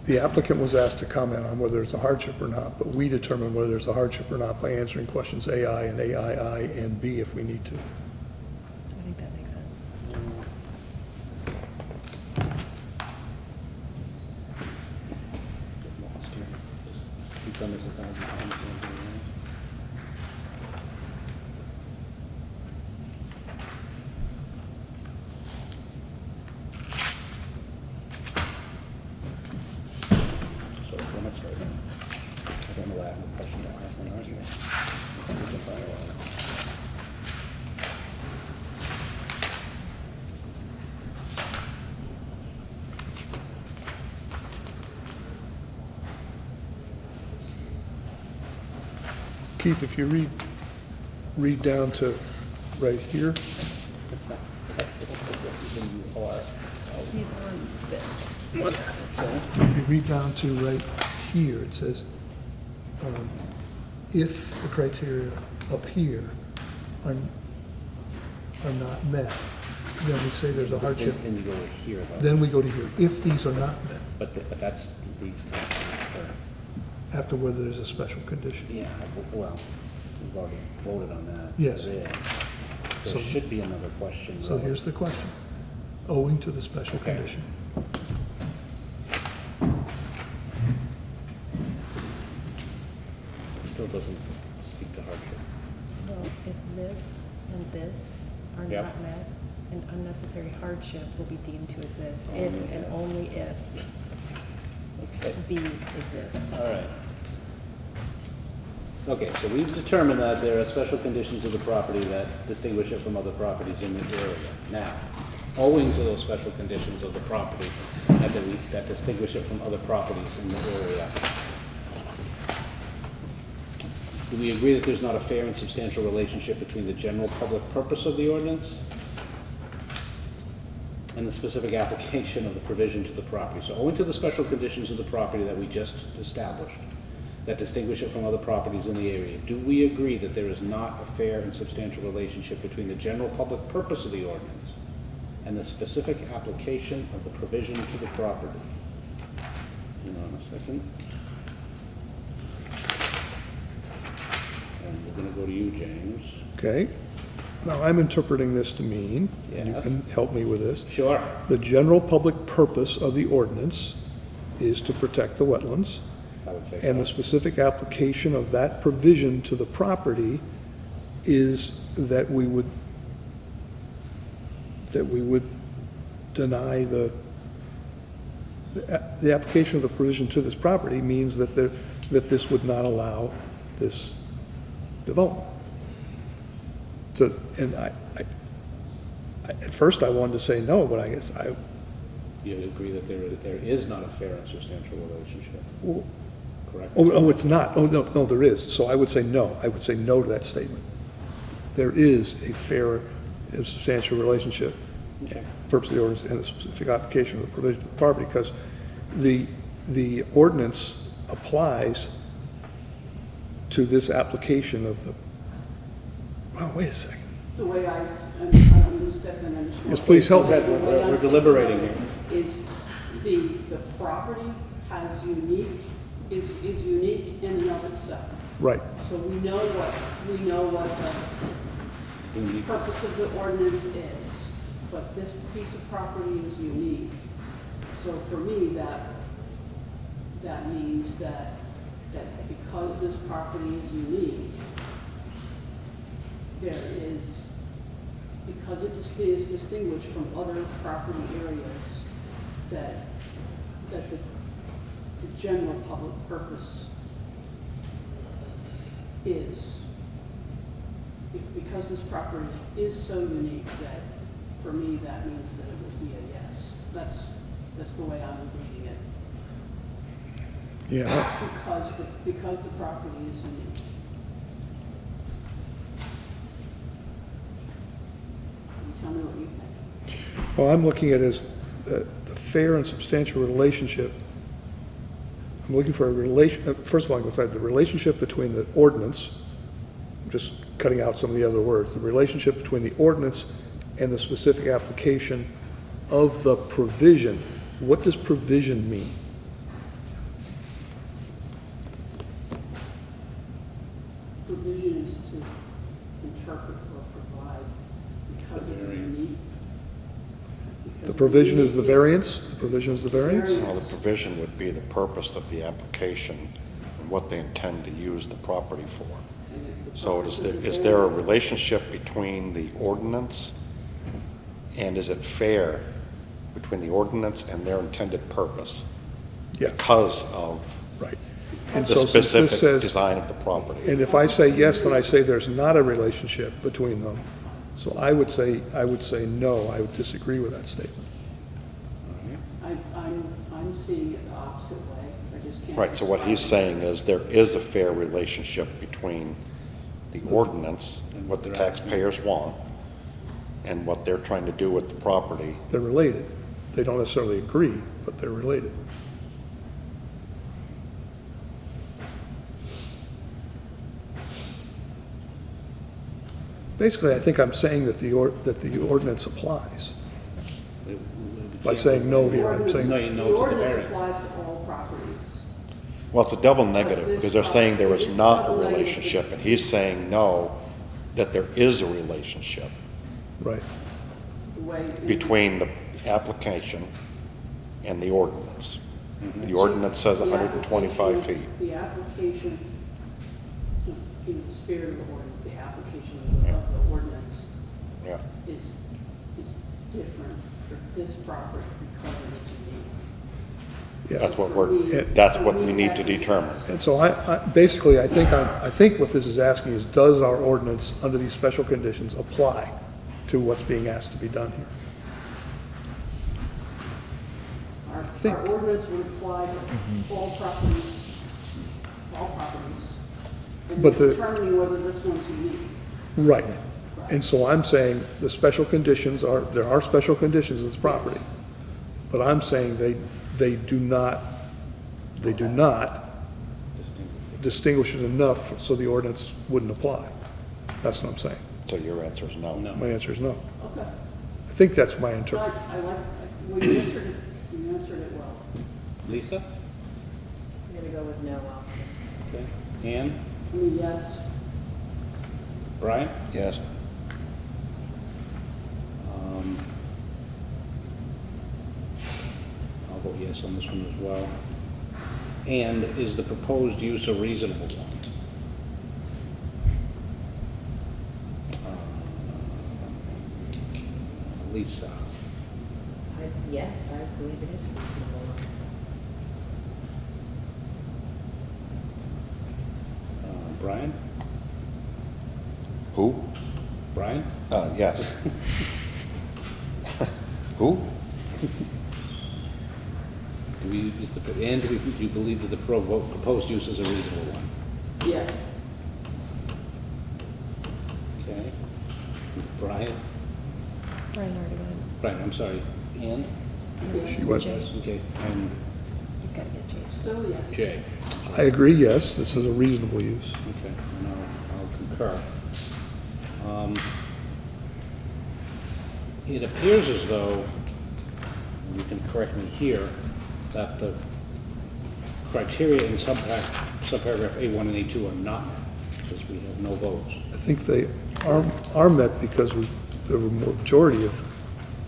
the applicant was asked to comment on whether it's a hardship or not, but we determine whether there's a hardship or not by answering questions AI and AII and B if we need to. I think that makes sense. Get lost here. Just keep done this 1,000 times. So how much later? I don't know that question to ask when arguing. Keith, if you read down to right here, He's on this. if you read down to right here, it says, if the criteria up here are not met, then we say there's a hardship. Then you go here, though. Then we go to here, if these are not met, But that's these kinds of, after whether there's a special condition. yeah, well, we've already voted on that. Yes. There is. So- There should be another question. So here's the question, owing to the special Okay. condition. Still doesn't speak to hardship. Well, if this and this are Yep. not met, an unnecessary hardship will be deemed to exist if and only if Okay. B exists. All right. Okay, so we've determined that there are special conditions of the property that distinguish it from other properties in the area. Now, owing to those special conditions of the property that distinguish it from other properties in the area, do we agree that there's not a fair and substantial relationship between the general public purpose of the ordinance and the specific application of the provision to the property? So owing to the special conditions of the property that we just established, that distinguish it from other properties in the area, do we agree that there is not a fair and substantial relationship between the general public purpose of the ordinance and the specific application of the provision to the property? Hang on a second. And we're gonna go to you, James. Okay? Now, I'm interpreting this to mean, and you Yes. can help me with this, Sure. the general public purpose of the ordinance is to protect the wetlands, I would say and the so. specific application of that provision to the property is that we would deny the application of the provision to this property means that that this would not allow this development. So, and at first I wanted to say no, but I guess You agree that there is not a fair and substantial relationship, Oh, correct? it's not. Oh, no, there is. So I would say no. I would say no to that statement. There is a fair and substantial relationship, Okay. purpose of the ordinance and the specific application of the provision of the property, because the ordinance applies to this application of the, oh, wait a second. The way I don't mean to step in and just. Yes, please help. Go ahead, we're deliberating here. Is the property is unique in and of itself. Right. So we know what the purpose of the ordinance is, but this piece of property is unique. So for me, that means that because this property is unique, because it is distinguished from other property areas, that the general public purpose is, because this property is so unique, that for me, that means that it would be a yes. That's the way I'm reading it. Yeah. Because the property is unique. You tell me what you think. Well, I'm looking at it as the fair and substantial relationship. I'm looking for a relation, first of all, I'm going to say the relationship between the ordinance, I'm just cutting out some of the other words, the relationship between the ordinance and the specific application of the provision. What does provision mean? Provision is to interpret or provide because of the unique. The provision is the variance? The provision is the variance? Well, the provision would be the purpose of the application and what they intend to use the property for. So is there a relationship between the ordinance, and is it fair between the ordinance and their intended purpose? Yeah. Because of Right. the And so since specific this says, design of the property. and if I say yes, then I say there's not a relationship between them. So I would say no, I would disagree with that statement. I'm seeing it the opposite way. I just can't. Right, so what he's saying is there is a fair relationship between the ordinance and what the taxpayers want and what they're trying to do with the property. They're related. They don't necessarily agree, but they're related. Basically, I think I'm saying that the ordinance applies. By saying no here, I'm saying, No, you know to the The ordinance variance. applies to all properties. Well, it's a double negative because they're saying there is not a relationship, and he's saying no, that there is a relationship right. The way. between the application and the ordinance. Mm-hmm. The ordinance says The 125 feet. The application, in the spirit of the ordinance, the application of the ordinance Yeah. is different for this property because it is unique. Yeah. That's what we need to determine. And so basically, I think what this is asking is, does our ordinance under these special conditions apply to what's being asked to be done here? Our ordinance would apply to all properties, and But determining whether this one's unique. Right. And so I'm saying the special conditions there are special conditions in this property. But I'm saying they do not distinguish it enough so the ordinance wouldn't apply. That's what I'm saying. So your answer is no. No. My answer is no. Okay. I think that's my interpretation. I like, well, you answered it well. Lisa? I'm gonna go with no also. Okay. Ann? I mean, yes. Brian? Yes. I'll vote yes on this one as well. And is the proposed use a reasonable one? Lisa? Yes, I believe it is reasonable. Brian? Who? Brian? Yes. Who? do you believe that the proposed use is a reasonable one? Yeah. Okay. Brian? Brian already went. Brian, I'm sorry. Ann? She went. Jay. Okay, and You've got to get Jay. Still yes. Jay? I agree, yes, this is a reasonable use. Okay, and I'll concur. It appears as though, and you can correct me here, that the criteria in subparagraph A1 and A2 are not met, because we have no votes. I think they are met because there were more majority of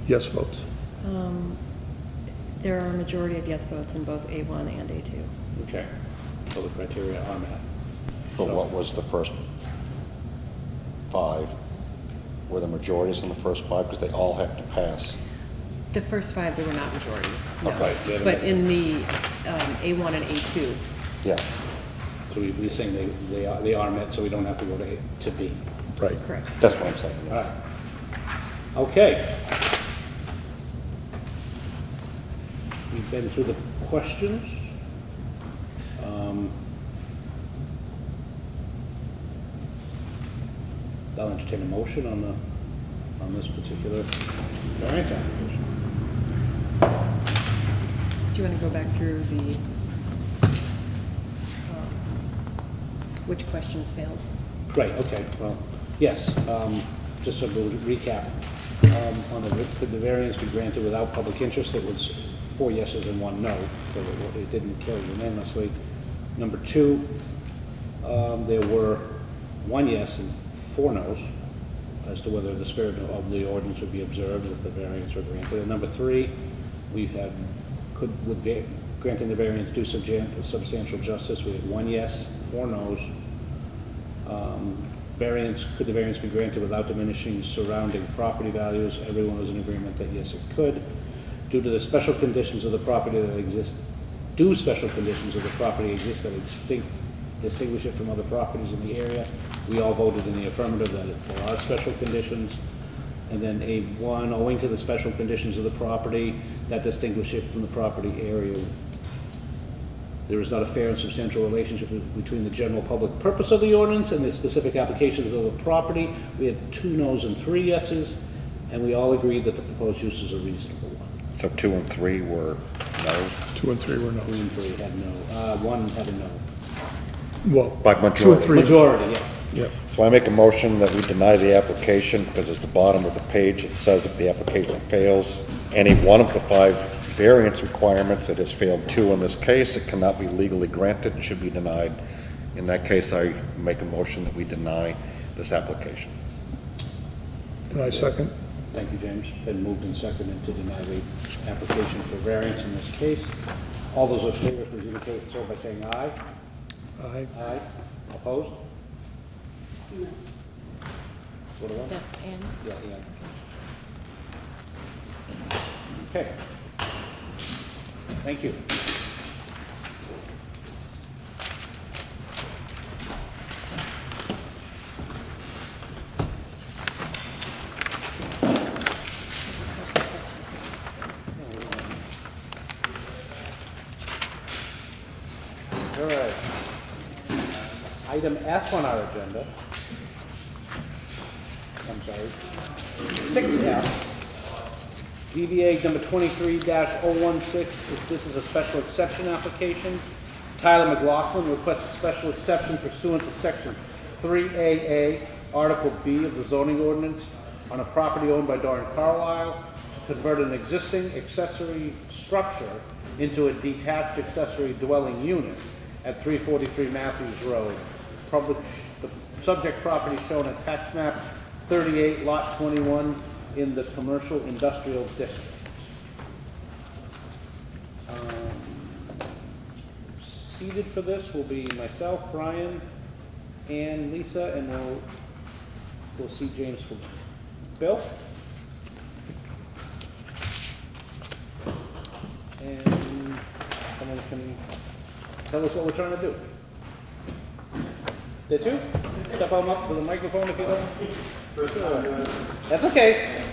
yes votes. There are a majority of yes votes in both A1 and A2. Okay, so the criteria are met. But what was the first 5? Were the majorities in the first 5? Because they all have to pass. The first 5, there were not majorities, no. Okay. But in the A1 and A2, Yeah. So we're saying they are met, so we don't have to go to B. Right. correct. That's what I'm saying. All right. Okay. We've been through the questions. I'll entertain a motion on this particular variance application. Do you want to go back through the, which questions failed? Right, okay, well, yes, just so we'll recap. On could the variance be granted without public interest? It was 4 yeses and 1 no, so it didn't carry unanimously. Number 2, there were 1 yes and 4 no's as to whether the spirit of the ordinance would be observed if the variance were granted. And number 3, we had, would granting the variance do substantial justice? We had 1 yes, 4 no's. Could the variance be granted without diminishing surrounding property values? Everyone was in agreement that yes, it could. Due to the special conditions of the property that exist, special conditions of the property exist that distinguish it from other properties in the area? We all voted in the affirmative that there are special conditions. And then A1, owing to the special conditions of the property that distinguish it from the property area, there is not a fair and substantial relationship between the general public purpose of the ordinance and the specific applications of the property. We had 2 no's and 3 yeses, and we all agreed that the proposed use is a reasonable one. So 2 and 3 were no's? 2 and 3 were no. 2 and 3 had no. 1 had a no. Well, By 2 and majority. 3. Majority, yeah. Yeah. So I make a motion that we deny the application because at the bottom of the page, it says if the application fails any one of the 5 variance requirements, it has failed 2 in this case, it cannot be legally granted, it should be denied. In that case, I make a motion that we deny this application. And I second. Thank you, James. Been moved and seconded to deny the application for variance in this case. All those in favor, please indicate so by saying aye. Aye. Aye. Opposed? No. What do I? That's Ann. Yeah, yeah. Okay. Thank you. All right. Item F on our agenda. I'm sorry. 6F. DBA number 23-016, this is a special exception application. Tyler McLaughlin requests a special exception pursuant to section 3AA, Article B of the Zoning Ordinance on a property owned by Dorn Carlisle to convert an existing accessory structure into a detached accessory dwelling unit at 343 Matthews Road. The subject property shown at tax map 38, lot 21, in the commercial industrial district. Seated for this will be myself, Brian, and Lisa, and we'll see James for Bill. And someone can tell us what we're trying to do. Did you? Step on up to the microphone if you don't. Sure. That's okay.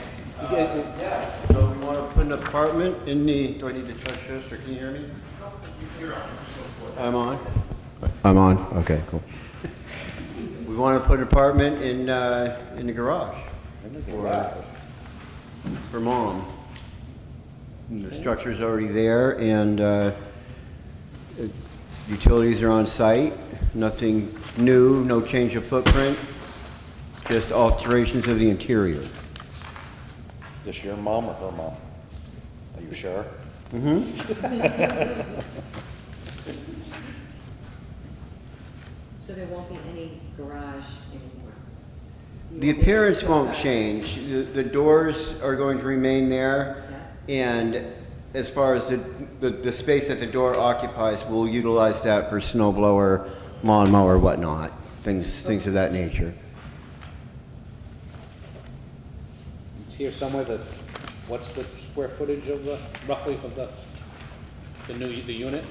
Yeah, so we want want to put an apartment in the, do I need to touch this, or can you hear me? I'm on? I'm on, okay, cool. We want to put an apartment in the garage. For Mom. The structure's already there, and utilities are on site. Nothing new, no change of footprint, just alterations of the interior. This your mom or her mom? Are you sure? Mm-hmm. So there won't be any garage anymore? The appearance won't change. The doors are going to remain there, and as far as the space that the door occupies, we'll utilize that for snow blower, lawnmower, whatnot, things of that nature. It's here somewhere, what's the square footage of roughly of the unit?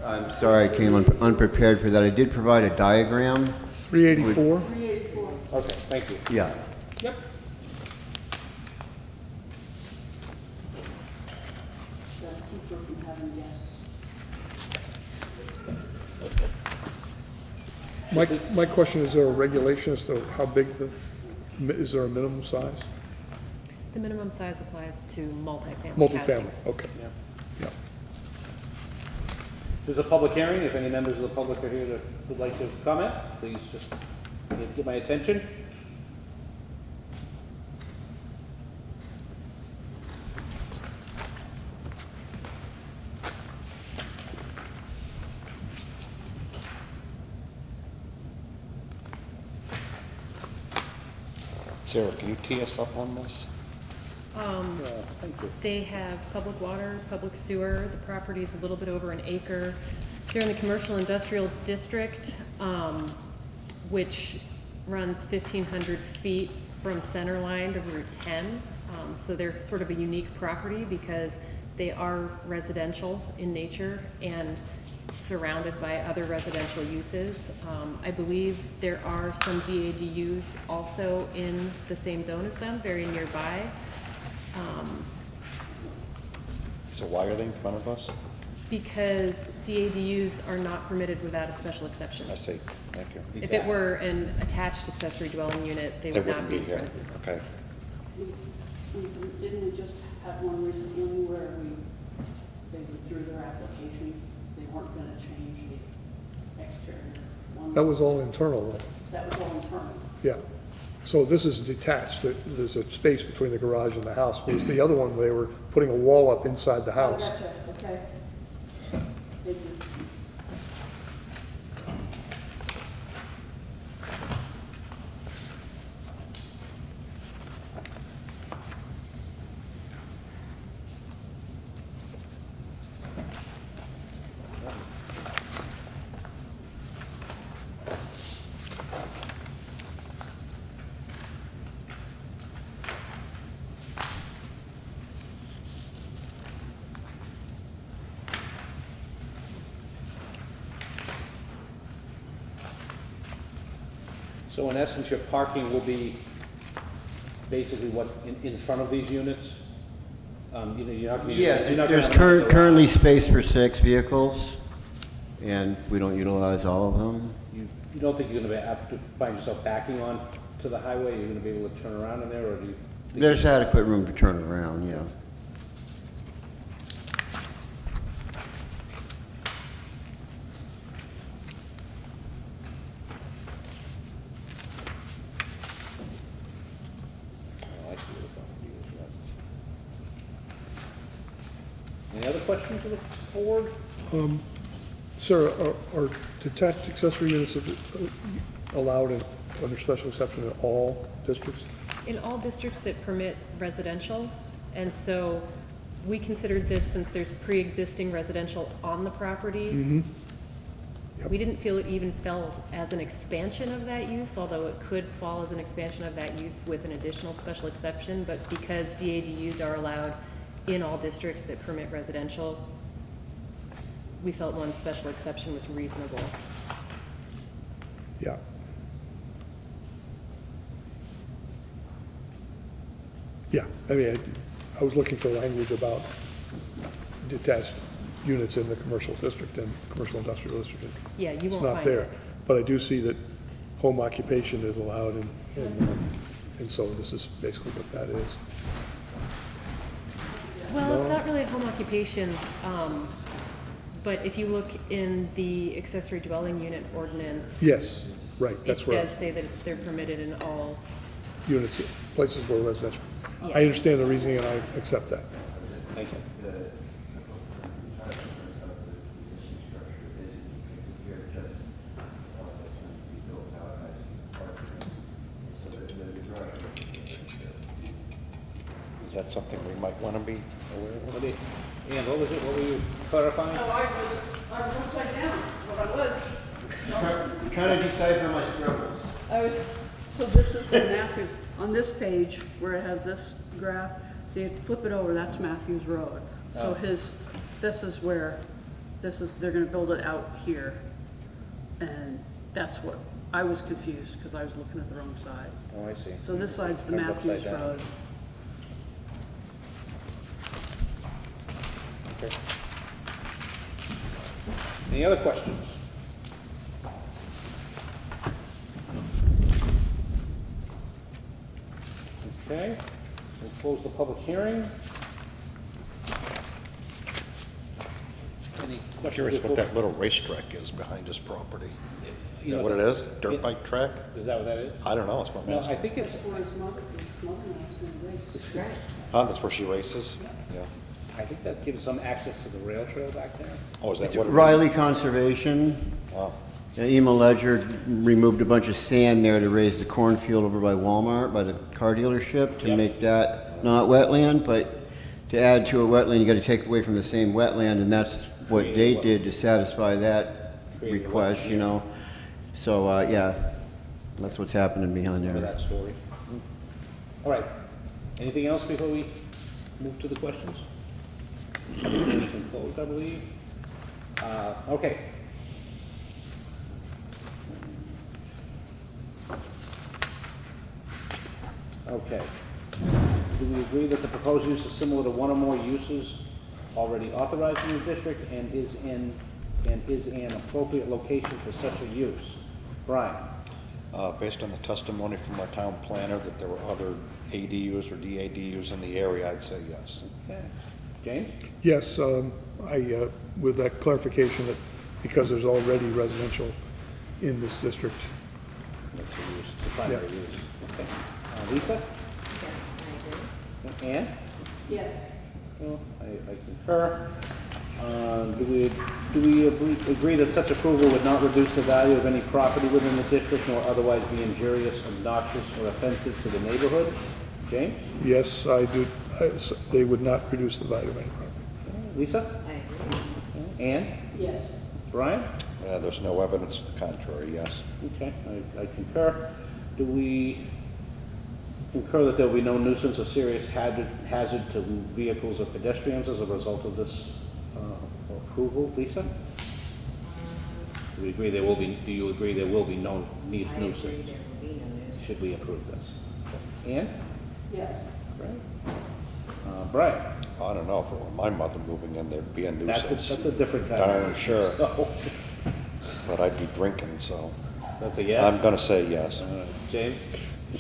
I'm sorry I came unprepared for that. I did provide a diagram. 384? 384. Okay, thank you. Yeah. Yep. So keep her from having guests. My question, is there a regulation as to how big is there a minimum size? The minimum size applies to multifamily housing. Multifamily, okay. Yeah. Yeah. This is a public hearing. If any members of the public are here that would like to comment, please just get my attention. Sarah, can you tee us up on this? Thank you. They have public water, public sewer. The property is a little bit over an acre. They're in the commercial industrial district, which runs 1,500 feet from center line to Route 10. So they're sort of a unique property because they are residential in nature and surrounded by other residential uses. I believe there are some DADUs also in the same zone as them, very nearby. So why are they in front of us? Because DADUs are not permitted without a special exception. I see, thank you. If it were an attached accessory dwelling unit, they would not wouldn't be be in here, front of you. okay. Didn't we just have one recently where they withdrew their application? They weren't gonna change the exterior. That was all internal, though. That was all internal. Yeah. So this is detached. There's a space between the garage and the house. Whereas the other one, they were putting a wall up inside the house. Oh, gotcha, okay. Thank you. So in essence, your parking will be basically what, in front of these units? You're not gonna use- Yes, you're not there's gonna have enough currently garage. space for 6 vehicles, and we don't utilize all of them. You don't think you're gonna have to find yourself backing on to the highway? You're gonna be able to turn around in there, or do you? think There's adequate room to turn around, yeah. Oh, I see what the front view is, yeah. Any other questions of the board? Sarah, are detached accessory units allowed under special exception in all districts? In all districts that permit residential, and so we considered this since there's pre-existing residential on the property. Mm-hmm. Yep. We didn't feel it even fell as an expansion of that use, although it could fall as an expansion of that use with an additional special exception, but because DADUs are allowed in all districts that permit residential, we felt one special exception was reasonable. Yeah. Yeah. I mean, I was looking for language about detached units in the commercial district and commercial industrial district. Yeah, you It's won't not find there. it. But I do see that home occupation is allowed, and so this is basically what that is. Well, it's not really a home occupation, but if you look in the accessory dwelling unit ordinance, Yes, right, that's it where does say that they're permitted in all. units, places where residential. Yeah. I understand the reasoning and I accept that. Thank you. Is that something we might want to be aware of? Ann, what was it, what were you clarifying? No, I was upside down, what I was. Trying to decipher my scribbles. So this is the Matthews, on this page where it has this graph, so you flip it over, that's Matthews Road. So this is where, they're gonna build it out here. And that's what, I was confused because I was looking at the wrong side. Oh, I see. So this side's the I'm upside Matthews down. Road. Okay. Any other questions? Okay, we'll close the public hearing. Any questions? Curious what before- that little racetrack is behind his property. Is You that know, what it is? Dirt it- bike track? Is that what that is? I don't know, it's what I'm No, I asking. think it's, That's where his mother is gonna race. Oh, that's where she races? Yeah. I think that gives some access to the rail trail back there. Oh, is that It's what it is? Riley Conservation. Oh, Ema Ledger removed a bunch of sand there to raise the cornfield over by Walmart, by the car dealership, to Yep. make that not wetland, but to add to a wetland, you gotta take away from the same wetland, and that's what Create a they wetland. did to satisfy that Create a request, wetland, you know? So, yeah, that's what's happening behind Remember there. that story? All right. Anything else before we move to the questions? Public hearing's been closed, I believe. Okay. Okay. Do we agree that the proposed use is similar to one or more uses already authorized in the district and is an appropriate location for such a use? Brian? Based on the testimony from our town planner that there were other ADUs or DADUs in the area, I'd say yes. Okay. James? Yes, with that clarification that because there's already residential in this district. That's the use, the primary Yeah. use. Okay. Lisa? Yes, I agree. Ann? Yes. Well, I concur. Do we agree that such approval would not reduce the value of any property within the district nor otherwise be injurious, obnoxious, or offensive to the neighborhood? James? Yes, I do, they would not reduce the value of any property. Lisa? I agree. Ann? Yes. Brian? There's no evidence to the contrary, yes. Okay, I concur. Do we concur that there will be no nuisance or serious hazard to vehicles or pedestrians as a result of this approval? Lisa? Do we agree there will be, do you agree there will be no I nuisance? agree there will be no nuisance. Should we approve this? Ann? Yes. Right. Brian? I don't know, if it were my mother moving in, there'd be a nuisance. That's a different kind Darn of. sure. So, But I'd be drinking, so that's a yes? I'm gonna say yes. James?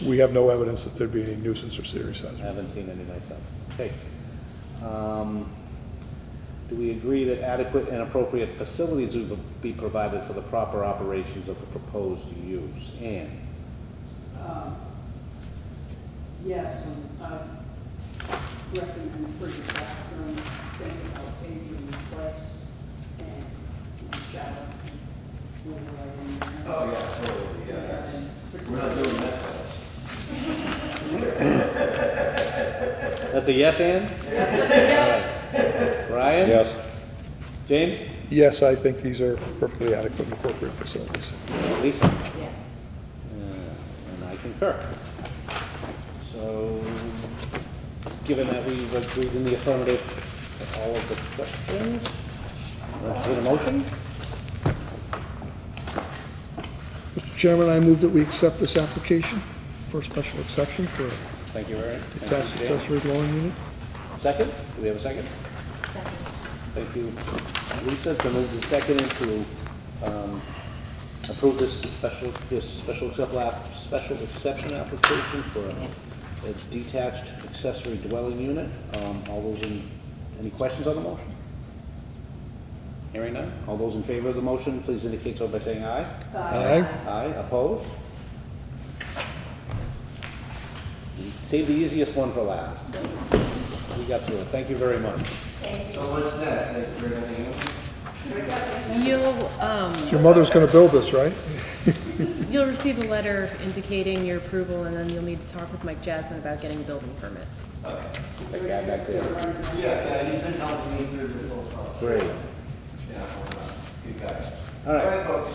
We have no evidence that there'd be any nuisance or serious I hazard. haven't seen any myself. Okay. Do we agree that adequate and appropriate facilities will be provided for the proper operations of the proposed use? Ann? Yes, and I recommend for the bathroom, think about changing the place and shower. Oh, yeah, totally, yeah. We're not doing that. That's a yes, Ann? Yes. Ryan? Yes. James? Yes, I think these are perfectly adequate and appropriate facilities. Lisa? Yes. And I concur. So, given that we've agreed in the affirmative to all of the questions, let's need a motion. Mr. Chairman, I move that we accept this application for a special exception for Thank you, Aaron. Thank Detached you, Jane. accessory dwelling unit? Second? Do we have a second? Second. Thank you. Lisa, it's been moved and seconded to approve this special exception application for a detached accessory dwelling unit. Any questions on the motion? Hearing none. All those in favor of the motion, please indicate so by saying aye. Aye. Aye. Opposed? Save the easiest one for last. We got through it. Thank you very much. So what's next? Your mother's gonna build this, right? You'll receive a letter indicating your approval, and then you'll need to talk with Mike Jasmine about getting a building permit. That guy back there. Yeah, he's been helping me through this whole process. Great. Yeah, good guy. All right. All right, folks.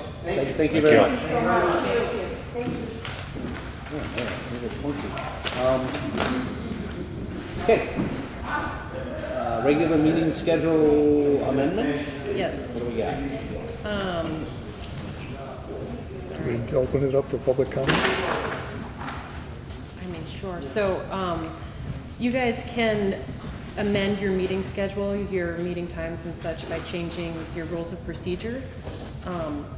Thank you very much. So much. Thank you. Okay. Regular meeting schedule amendment? Yes. What do we got? Do we open it up for public comment? I mean, sure. So, you guys can amend your meeting schedule, your meeting times and such by changing your rules of procedure,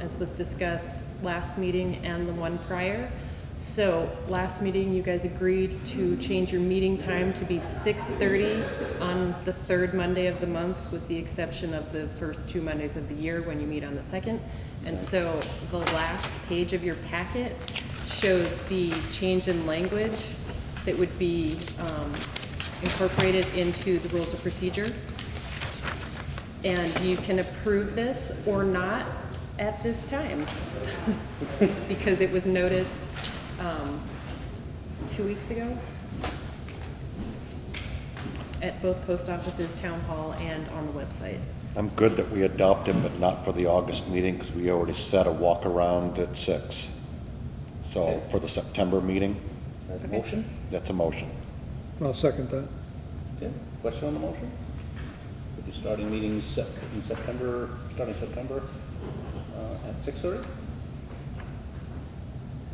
as was discussed last meeting and the one prior. So, last meeting, you guys agreed to change your meeting time to be 6:30 on the third Monday of the month, with the exception of the first 2 Mondays of the year when you meet on the second. And so, the last page of your packet shows the change in language that would be incorporated into the rules of procedure. And you can approve this or not at this time, because it was noticed 2 weeks ago at both post offices, town hall, and on the website. I'm good that we adopt it, but not for the August meeting, because we already set a walk around at 6. So Okay. for the September meeting, Motion? that's a motion. I'll second that. Okay. Question on the motion? We'll be starting meetings in September, at 6:30?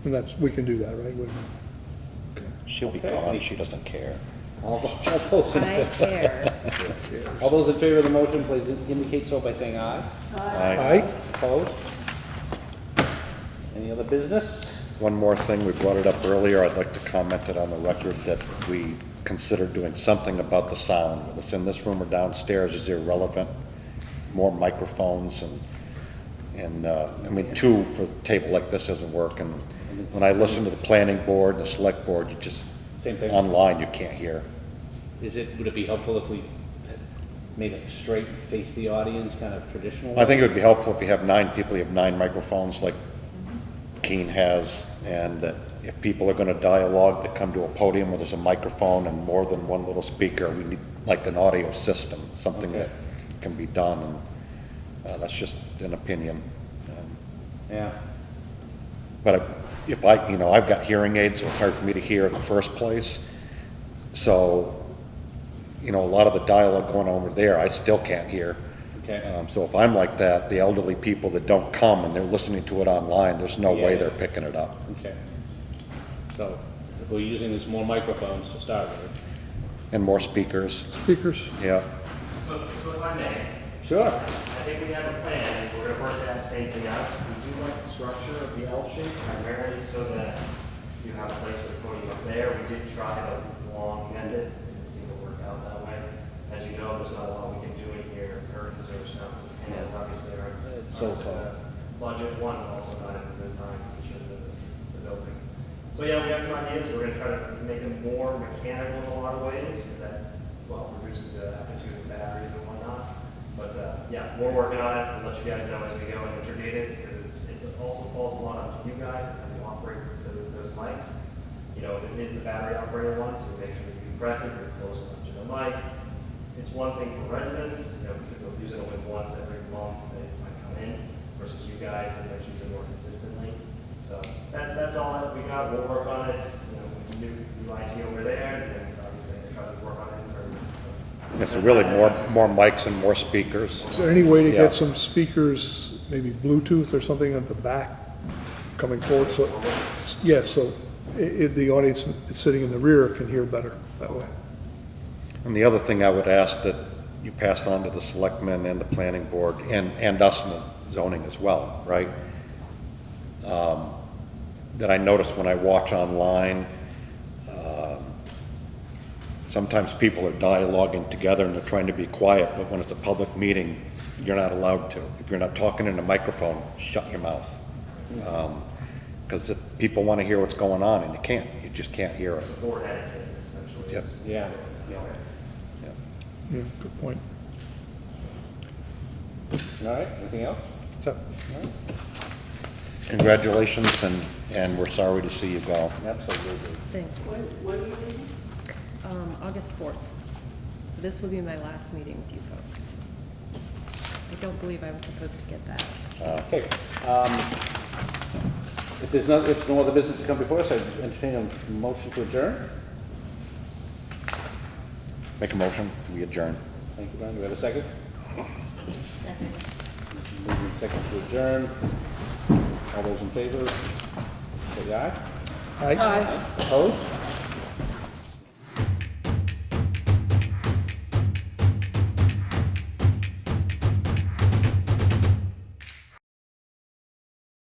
And we can do that, right? She'll be Okay. gone, she doesn't care. All those in I care. All those in favor of the motion, please indicate so by saying aye. Aye. Opposed? Any other business? One more thing, we brought it up earlier, I'd like to comment it on the record that we considered doing something about the sound. Whether it's in this room or downstairs is irrelevant. More microphones and I mean, 2 for a table like this doesn't work. And when I listen to the planning board and the select board, you just, Same thing. online, you can't hear. Would it be helpful if we made it straight and face the audience, kind of traditional? I think it would be helpful if you have 9 people, you have 9 microphones like Keene has, and that if people are gonna dialogue, that come to a podium where there's a microphone and more than one little speaker, we need like an audio system, something Okay. that can be done, and that's just an opinion. Yeah. But if I've got hearing aids, so it's hard for me to hear in the first place. So, a lot of the dialogue going on over there, I still can't hear. Okay. So if I'm like that, the elderly people that don't come and they're listening to it online, there's no way Yeah. they're picking it up. Okay. So if we're using these more microphones to start with. And more speakers, Speakers? yeah. So if I may, Sure. I think we have a plan, and we're gonna work that same thing out. We do like the structure of the L shape primarily so that you have a place for the podium up there. We did try the long method, it didn't seem to work out that way. As you know, there's not a lot we can do in here, curtains or something, panels obviously are It's so tall. budget one, but also not in the design feature of the building. So yeah, we have some ideas, we're gonna try to make them more mechanical in a lot of ways, because that, reduces the aptitude of batteries and whatnot. But yeah, we're working on it. We'll let you guys know as we go and introduce it, because it also falls a lot on you guys and how you operate those mics. If it is the battery operated one, so we make sure that you press it, you're close enough to the mic. It's one thing for residents, because they'll use it only once every month they might come in, versus you guys who might use it more consistently. So that's all that we got. We'll work on it. New IT over there, and it's obviously try to work on it internally. Yeah, so really more mics and more speakers. Is there any way to Yeah. get some speakers, maybe Bluetooth or something at the back coming forward? So, yes, so the audience sitting in the rear can hear better that way. And the other thing I would ask that you pass on to the selectmen and the planning board and us in the zoning as well, right? That I notice when I watch online, sometimes people are dialoguing together and they're trying to be quiet, but when it's a public meeting, you're not allowed to. If you're not talking in a microphone, shut your mouth. Because if people want to hear what's going on and you can't, you just can't hear it. Board etiquette, essentially. Yep. Yeah, yeah. Yeah, good point. All right, anything else? So, Congratulations, and we're sorry to see you go. Absolutely. Thanks. When are you leaving? August 4th. This will be my last meeting with you folks. I don't believe I was supposed to get that. Okay. If there's no other business to come before us, I entertain a motion to adjourn. Make a motion, we adjourn. Thank you, Brian. Do we have a second? Second. Moving second to adjourn. All those in favor, say aye. Aye. Opposed?